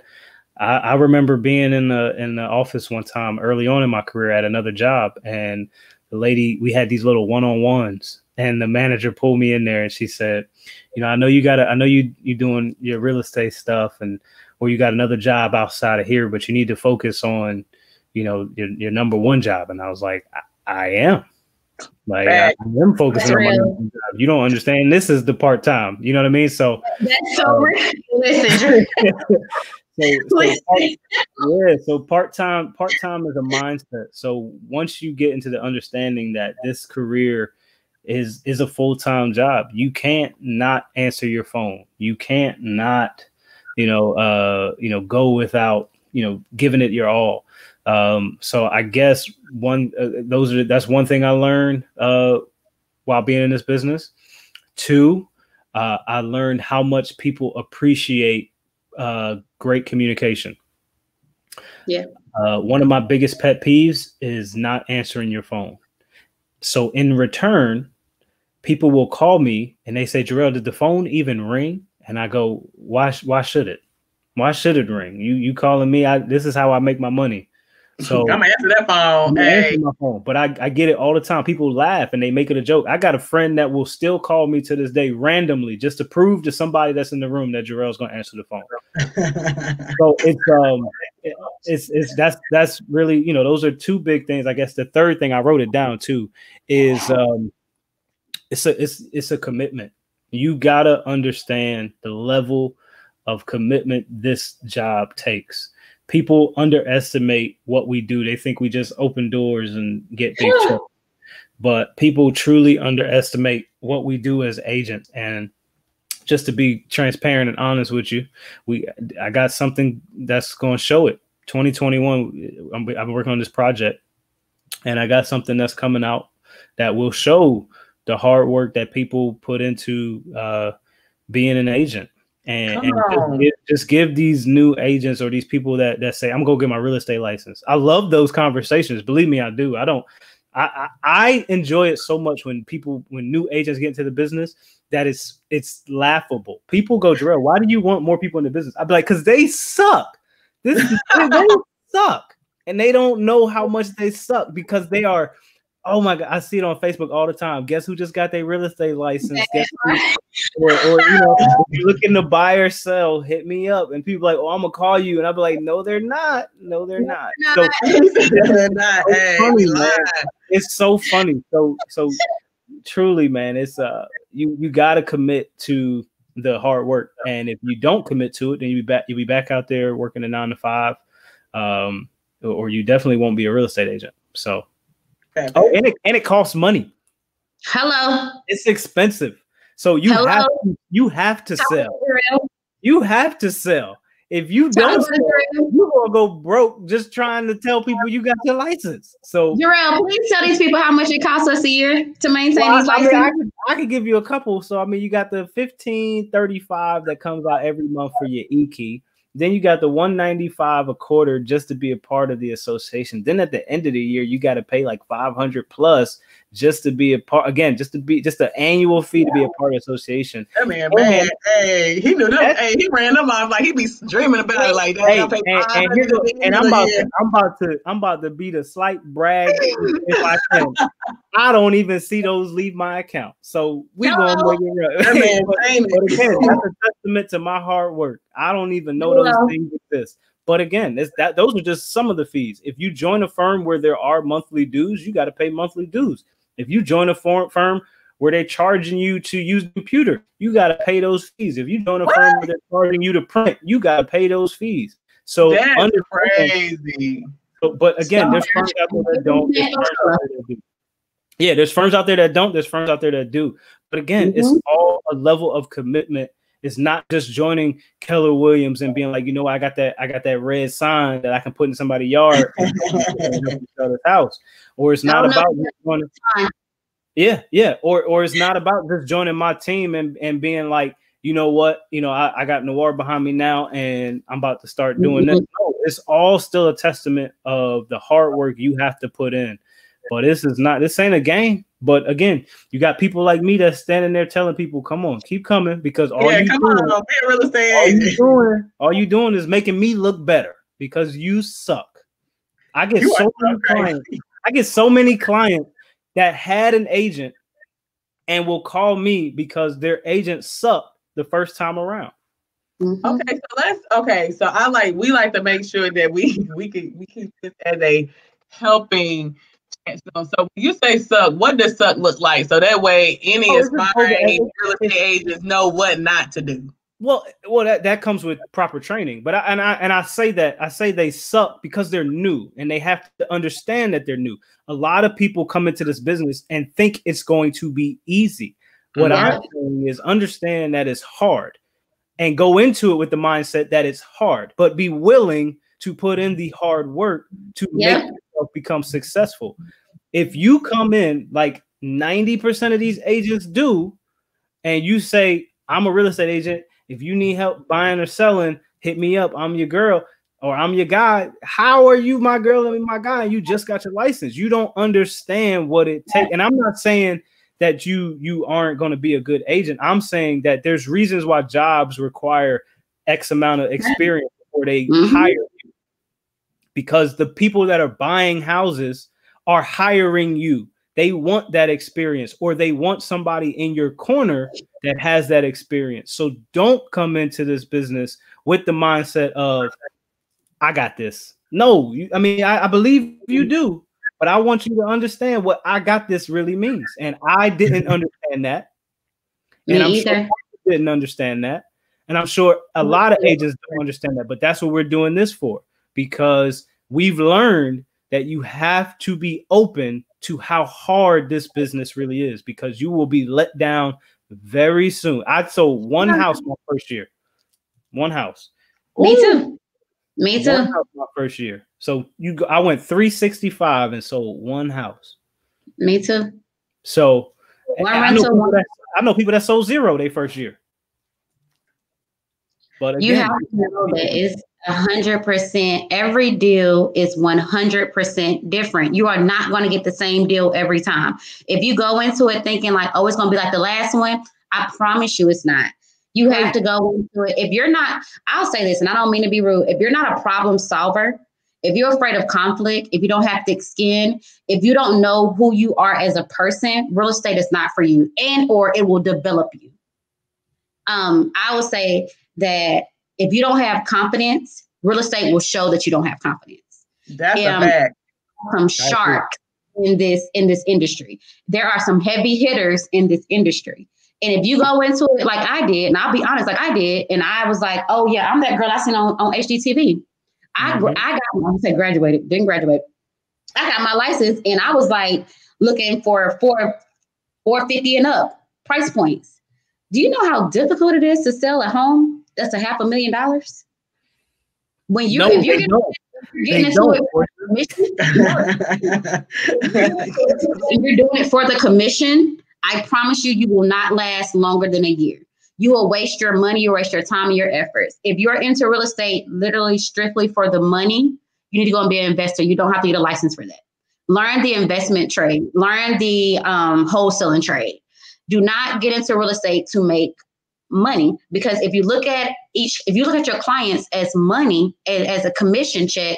I remember being in the office one time early on in my career at another job, and the lady, we had these little one-on-ones, and the manager pulled me in there and she said, you know, I know you doing your real estate stuff or you got another job outside of here, but you need to focus on, you know, your number 1 job. And I was like, I am. Like, I am focusing on my number 1 job. You don't understand. This is the part-time. You know what I mean? So that's so real. Listen. So part-time is a mindset. So once you get into the understanding that this career is a full-time job, you can't not answer your phone. You can't not, go without, giving it your all. So I guess that's one thing I learned while being in this business. 2, I learned how much people appreciate great communication. Yeah. One of my biggest pet peeves is not answering your phone. So in return, people will call me and they say, Jarrell, did the phone even ring? And I go, why should it? Why should it ring? You calling me? This is how I make my money. So I'm gonna answer that phone. Answer my phone. But I get it all the time. People laugh and they make it a joke. I got a friend that will still call me to this day randomly just to prove to somebody that's in the room that Jarrell's gonna answer the phone. So that's really, those are 2 big things. I guess the third thing I wrote it down too is it's a commitment. You gotta understand the level of commitment this job takes. People underestimate what we do. They think we just open doors and get big checks. But people truly underestimate what we do as agents. And just to be transparent and honest with you, I got something that's going to show it. 2021, I've been working on this project, and I got something that's coming out that will show the hard work that people put into being an agent. And just give these new agents or these people that say, I'm going to get my real estate license. I love those conversations. Believe me, I do. I enjoy it so much when new agents get into the business that it's laughable. People go, Jarrell, why do you want more people in the business? I'd be like, because they suck. They suck. And they don't know how much they suck because they are. Oh my God, I see it on Facebook all the time. Guess who just got their real estate license? Or if you're looking to buy or sell, hit me up. And people are like, oh, I'm gonna call you. And I'll be like, no, they're not. No, they're not. So, they're not. Funny, man. It's so funny. So truly, man, it's you gotta commit to the hard work. And if you don't commit to it, then you'll be back out there working a 9 to 5. Or you definitely won't be a real estate agent. So and it costs money. Hello. It's expensive. So you have to sell. You have to sell. If you don't sell, you're gonna go broke just trying to tell people you got your license. So Jarrell, please tell these people how much it costs us a year to maintain these licenses. I could give you a couple. So you got the $15.35 that comes out every month for your e-key. Then you got the $195 a quarter just to be a part of the association. Then at the end of the year, you got to pay like $500 plus just to be a part. Again, just the annual fee to be a part of the association. That man, hey, he knew them. Hey, he ran them off like he be dreaming about it like that. I'm about to be the slight brag if I can. I don't even see those leave my account. So we're gonna make it right. But again, that's a testament to my hard work. I don't even know those things exist. But again, those are just some of the fees. If you join a firm where there are monthly dues, you got to pay monthly dues. If you join a firm where they're charging you to use the computer, you got to pay those fees. If you join a firm where they're charging you to print, you got to pay those fees. So that's crazy. But again, there's firms out there that don't. Yeah, there's firms out there that don't. There's firms out there that do. But again, it's all a level of commitment. It's not just joining Keller Williams and being like, you know, I got that red sign that I can put in somebody's yard and house. Or it's not about joining. Yeah. Or it's not about just joining my team and being like, you know what, I got Noir behind me now and I'm about to start doing this. No, it's all still a testament of the hard work you have to put in. But this ain't a game. But again, you got people like me that's standing there telling people, come on, keep coming, because all you doing is making me look better because you suck. I get so many clients that had an agent and will call me because their agent sucked the first time around. Okay, so we like to make sure that we keep this as a helping. So when you say suck, what does suck look like? So that way any aspiring real estate agents know what not to do. Well, that comes with proper training. But I say they suck because they're new and they have to understand that they're new. A lot of people come into this business and think it's going to be easy. What I'm saying is understand that it's hard and go into it with the mindset that it's hard, but be willing to put in the hard work to make yourself become successful. If you come in like 90% of these agents do, and you say, I'm a real estate agent, if you need help buying or selling, hit me up. I'm your girl or I'm your guy. How are you my girl and my guy? You just got your license. You don't understand what it takes. And I'm not saying that you aren't going to be a good agent. I'm saying that there's reasons why jobs require X amount of experience before they hire you. Because the people that are buying houses are hiring you. They want that experience, or they want somebody in your corner that has that experience. So don't come into this business with the mindset of, I got this. No, I believe you do, but I want you to understand what I got this really means. And I didn't understand that. And I'm sure you didn't understand that. And I'm sure a lot of agents don't understand that, but that's what we're doing this for, because we've learned that you have to be open to how hard this business really is, because you will be let down very soon. I sold one house my first year. One house. Me too. Me too. One house my first year. So I went 365 and sold one house. Me too. So I know people that sold zero their first year. But again, you have to know that it's 100%. Every deal is 100% different. You are not going to get the same deal every time. If you go into it thinking like, oh, it's going to be like the last one, I promise you it's not. You have to go into it. If you're not, I'll say this, and I don't mean to be rude. If you're not a problem solver, if you're afraid of conflict, if you don't have thick skin, if you don't know who you are as a person, real estate is not for you, or it will develop you. I would say that if you don't have confidence, real estate will show that you don't have confidence. That's a fact. Some sharks in this industry. There are some heavy hitters in this industry. And if you go into it like I did, and I'll be honest, like I did, and I was like, oh yeah, I'm that girl I seen on HGTV. I didn't graduate. I got my license, and I was like looking for $450 and up price points. Do you know how difficult it is to sell a home that's $500,000? When you're getting into it for commission, you're doing it for the commission, I promise you will not last longer than a year. You will waste your money, you waste your time and your efforts. If you're into real estate literally strictly for the money, you need to go and be an investor. You don't have to get a license for that. Learn the investment trade. Learn the wholesaling trade. Do not get into real estate to make money, because if you look at your clients as money, as a commission check,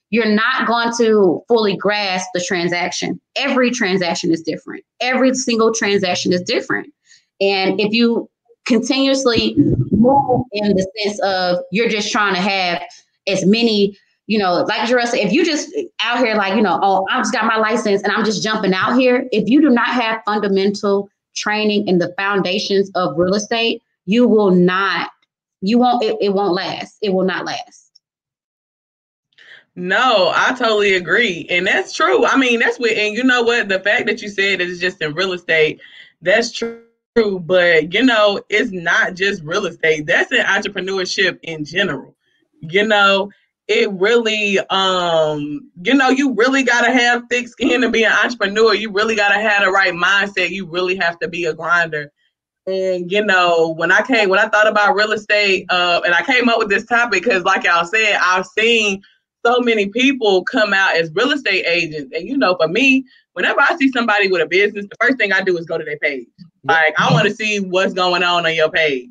you're not going to fully grasp the transaction. Every transaction is different. Every single transaction is different. And if you continuously move in the sense of you're just trying to have as many, like Jarrell said, if you just out here like, oh, I just got my license and I'm just jumping out here. If you do not have fundamental training in the foundations of real estate, it won't last. It will not last. No, I totally agree. And that's true. I mean, and you know what? The fact that you said that it's just in real estate, that's true. But, it's not just real estate. That's in entrepreneurship in general. It really, you really got to have thick skin to be an entrepreneur. You really got to have the right mindset. You really have to be a grinder. And, when I thought about real estate, and I came up with this topic because, like y'all said, I've seen so many people come out as real estate agents. And, for me, whenever I see somebody with a business, the first thing I do is go to their page. Like, I want to see what's going on your page.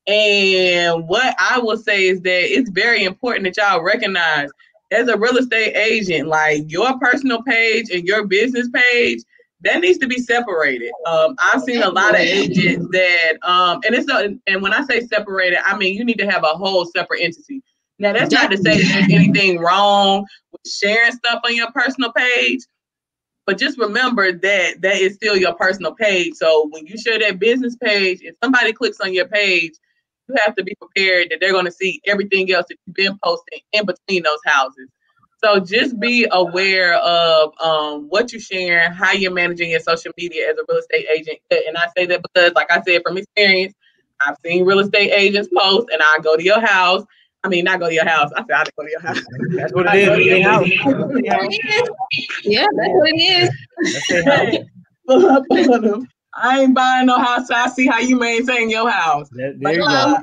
And what I will say is that it's very important that y'all recognize as a real estate agent, like your personal page and your business page, that needs to be separated. I've seen a lot of agents that, and when I say separated, I mean, you need to have a whole separate entity. Now, that's not to say there's anything wrong with sharing stuff on your personal page, but just remember that that is still your personal page. So when you share that business page, if somebody clicks on your page, you have to be prepared that they're going to see everything else that you've been posting in between those houses. So just be aware of what you're sharing, how you're managing your social media as a real estate agent. And I say that because, like I said, from experience, I've seen real estate agents post, and I go to your house. I mean, not go to your house. I said I go to your house. That's what it is. Yeah, that's what it is. I ain't buying no house. So I see how you maintain your house. There you go.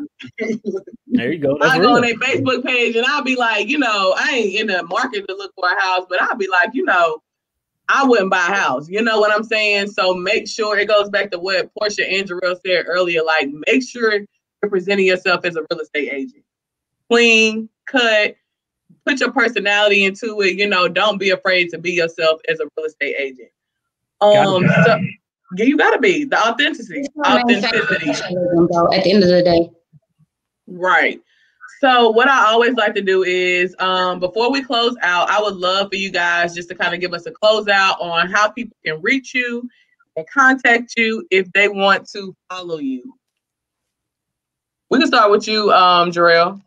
There you go. That's I go on their Facebook page and I'll be like, I ain't in the market to look for a house, but I'll be like, I wouldn't buy a house. You know what I'm saying? So make sure, it goes back to what Portia and Jarrell said earlier. Like, make sure you're presenting yourself as a real estate agent. Clean, cut, put your personality into it. Don't be afraid to be yourself as a real estate agent. You gotta be the authenticity. At the end of the day. Right. So what I always like to do is, before we close out, I would love for you guys just to kind of give us a closeout on how people can reach you and contact you if they want to follow you. We can start with you, Jarrell.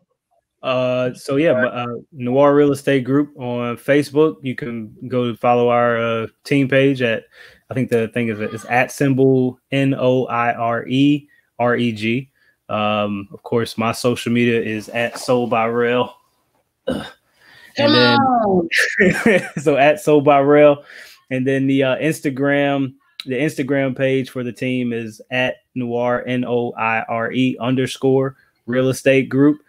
Noir Real Estate Group on Facebook. You can go follow our team page at, I think the thing is it's @ NOIREREG. Of course, my social media is @SoulByRel. And then so @SoulByRel. And then the Instagram page for the team is @Noir NOIRE _ Real Estate Group.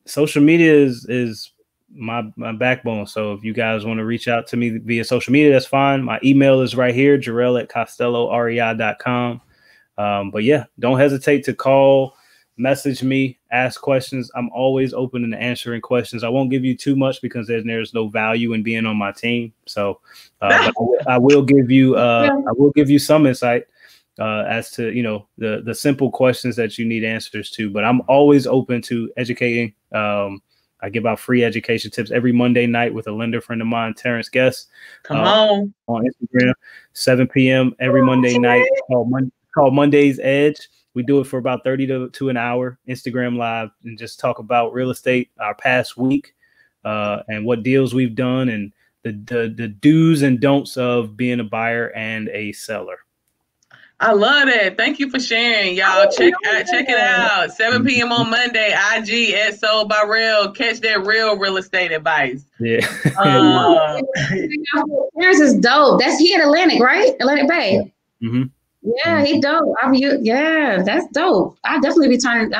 Social media is my backbone. So if you guys want to reach out to me via social media, that's fine. My email is right here, Jarrell@CostelloREI.com. Don't hesitate to call, message me, ask questions. I'm always open to answering questions. I won't give you too much because there's no value in being on my team. So but I will give you some insight as to the simple questions that you need answers to. But I'm always open to educating. I give out free education tips every Monday night with a lender friend of mine, Terrence Guest. On Instagram, 7 p.m. every Monday night, called Monday's Edge. We do it for about 30 to an hour, Instagram Live, and just talk about real estate, our past week, and what deals we've done, and the do's and don'ts of being a buyer and a seller. I love that. Thank you for sharing, y'all. Check it out. 7 p.m. on Monday, IG @SoulByRel. Catch that real estate advice. Yeah. Yours is dope. He in Atlantic, right? Atlantic Bay. Mm-hmm. Yeah, he dope. That's dope. I'll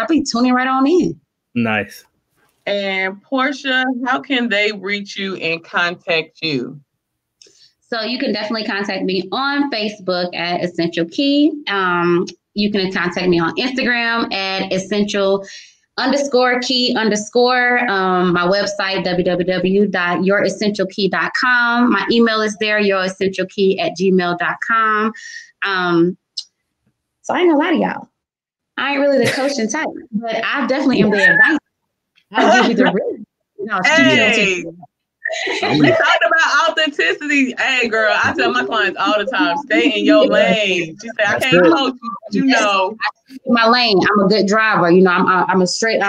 be tuning right on in. Nice. And Portia, how can they reach you and contact you? So you can definitely contact me on Facebook at Essential Key. You can contact me on Instagram at Essential_Key_. My website, www.youressentialkey.com. My email is there, youressentialkey@gmail.com. So I ain't gonna lie to y'all. I ain't really the coaching type, but I definitely am the advice. I give you the real. No, Hey, we talked about authenticity. Hey, girl, I tell my clients all the time, stay in your lane. She said, I can't coach you, but you know. My lane. I'm a good driver. You know, I'm a straight,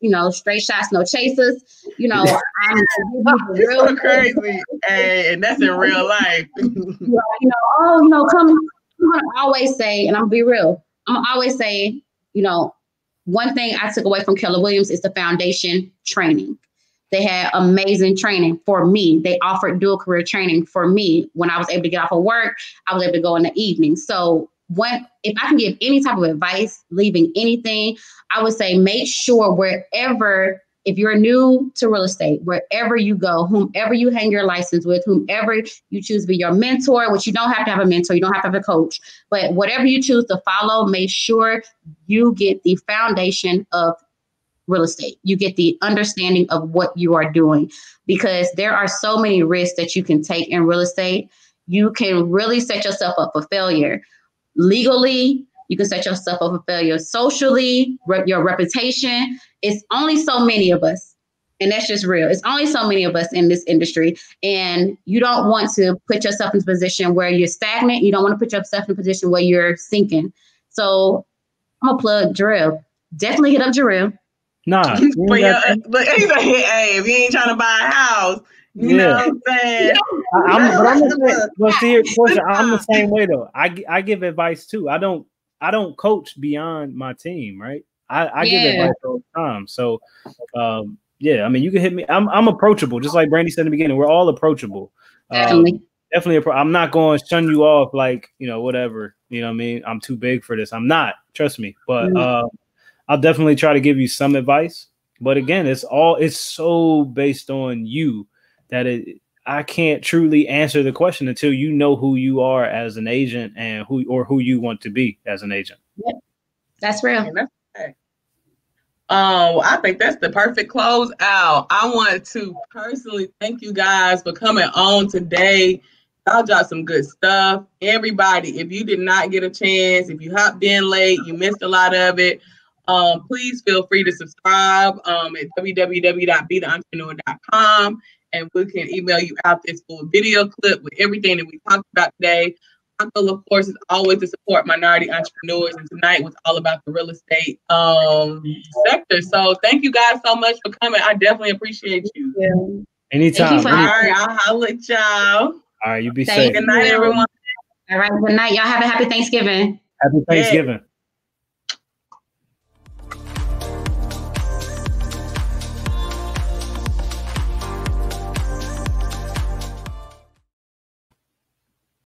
you know, straight shots, no chasers. You know, I'm real so crazy. Hey, and that's in real life. I'm gonna always say, and I'm gonna be real, I'm gonna always say, you know, one thing I took away from Keller Williams is the foundation training. They had amazing training for me. They offered dual career training for me. When I was able to get off of work, I was able to go in the evening. So if I can give any type of advice, leaving anything, I would say make sure wherever, if you're new to real estate, wherever you go, whomever you hang your license with, whomever you choose to be your mentor, which you don't have to have a mentor, you don't have to have a coach, but whatever you choose to follow, make sure you get the foundation of real estate. You get the understanding of what you are doing, because there are so many risks that you can take in real estate. You can really set yourself up for failure. Legally, you can set yourself up for failure. Socially, your reputation. It's only so many of us. And that's just real. It's only so many of us in this industry. And you don't want to put yourself in a position where you're stagnant. You don't want to put yourself in a position where you're sinking. So I'm going to plug Jarrell. Definitely hit up Jarrell. Nah, but he's like, hey, if you ain't trying to buy a house, you know what I'm saying? I'm the same way though. I give advice too. I don't coach beyond my team, right? I give advice all the time. So yeah, I mean, you can hit me. I'm approachable, just like Brandy said in the beginning. We're all approachable. Definitely. I'm not going to shun you off like, you know, whatever. You know what I mean? I'm too big for this. I'm not. Trust me. But I'll definitely try to give you some advice, but again, it's so based on you that I can't truly answer the question until you know who you are as an agent and who you want to be as an agent. Yep. That's real. I think that's the perfect close out. I want to personally thank you guys for coming on today. Y'all dropped some good stuff. Everybody, if you did not get a chance, if you hopped in late, you missed a lot of it. Please feel free to subscribe at www.betheentrepreneur.com, and we can email you out this full video clip with everything that we talked about today. My goal, of course, is always to support minority entrepreneurs, and tonight was all about the real estate sector. So thank you guys so much for coming. I definitely appreciate you. Yeah. Anytime. All right, I'll holler at y'all. All right, you be safe. Good night, everyone. All right, good night. Y'all have a happy Thanksgiving. Happy Thanksgiving.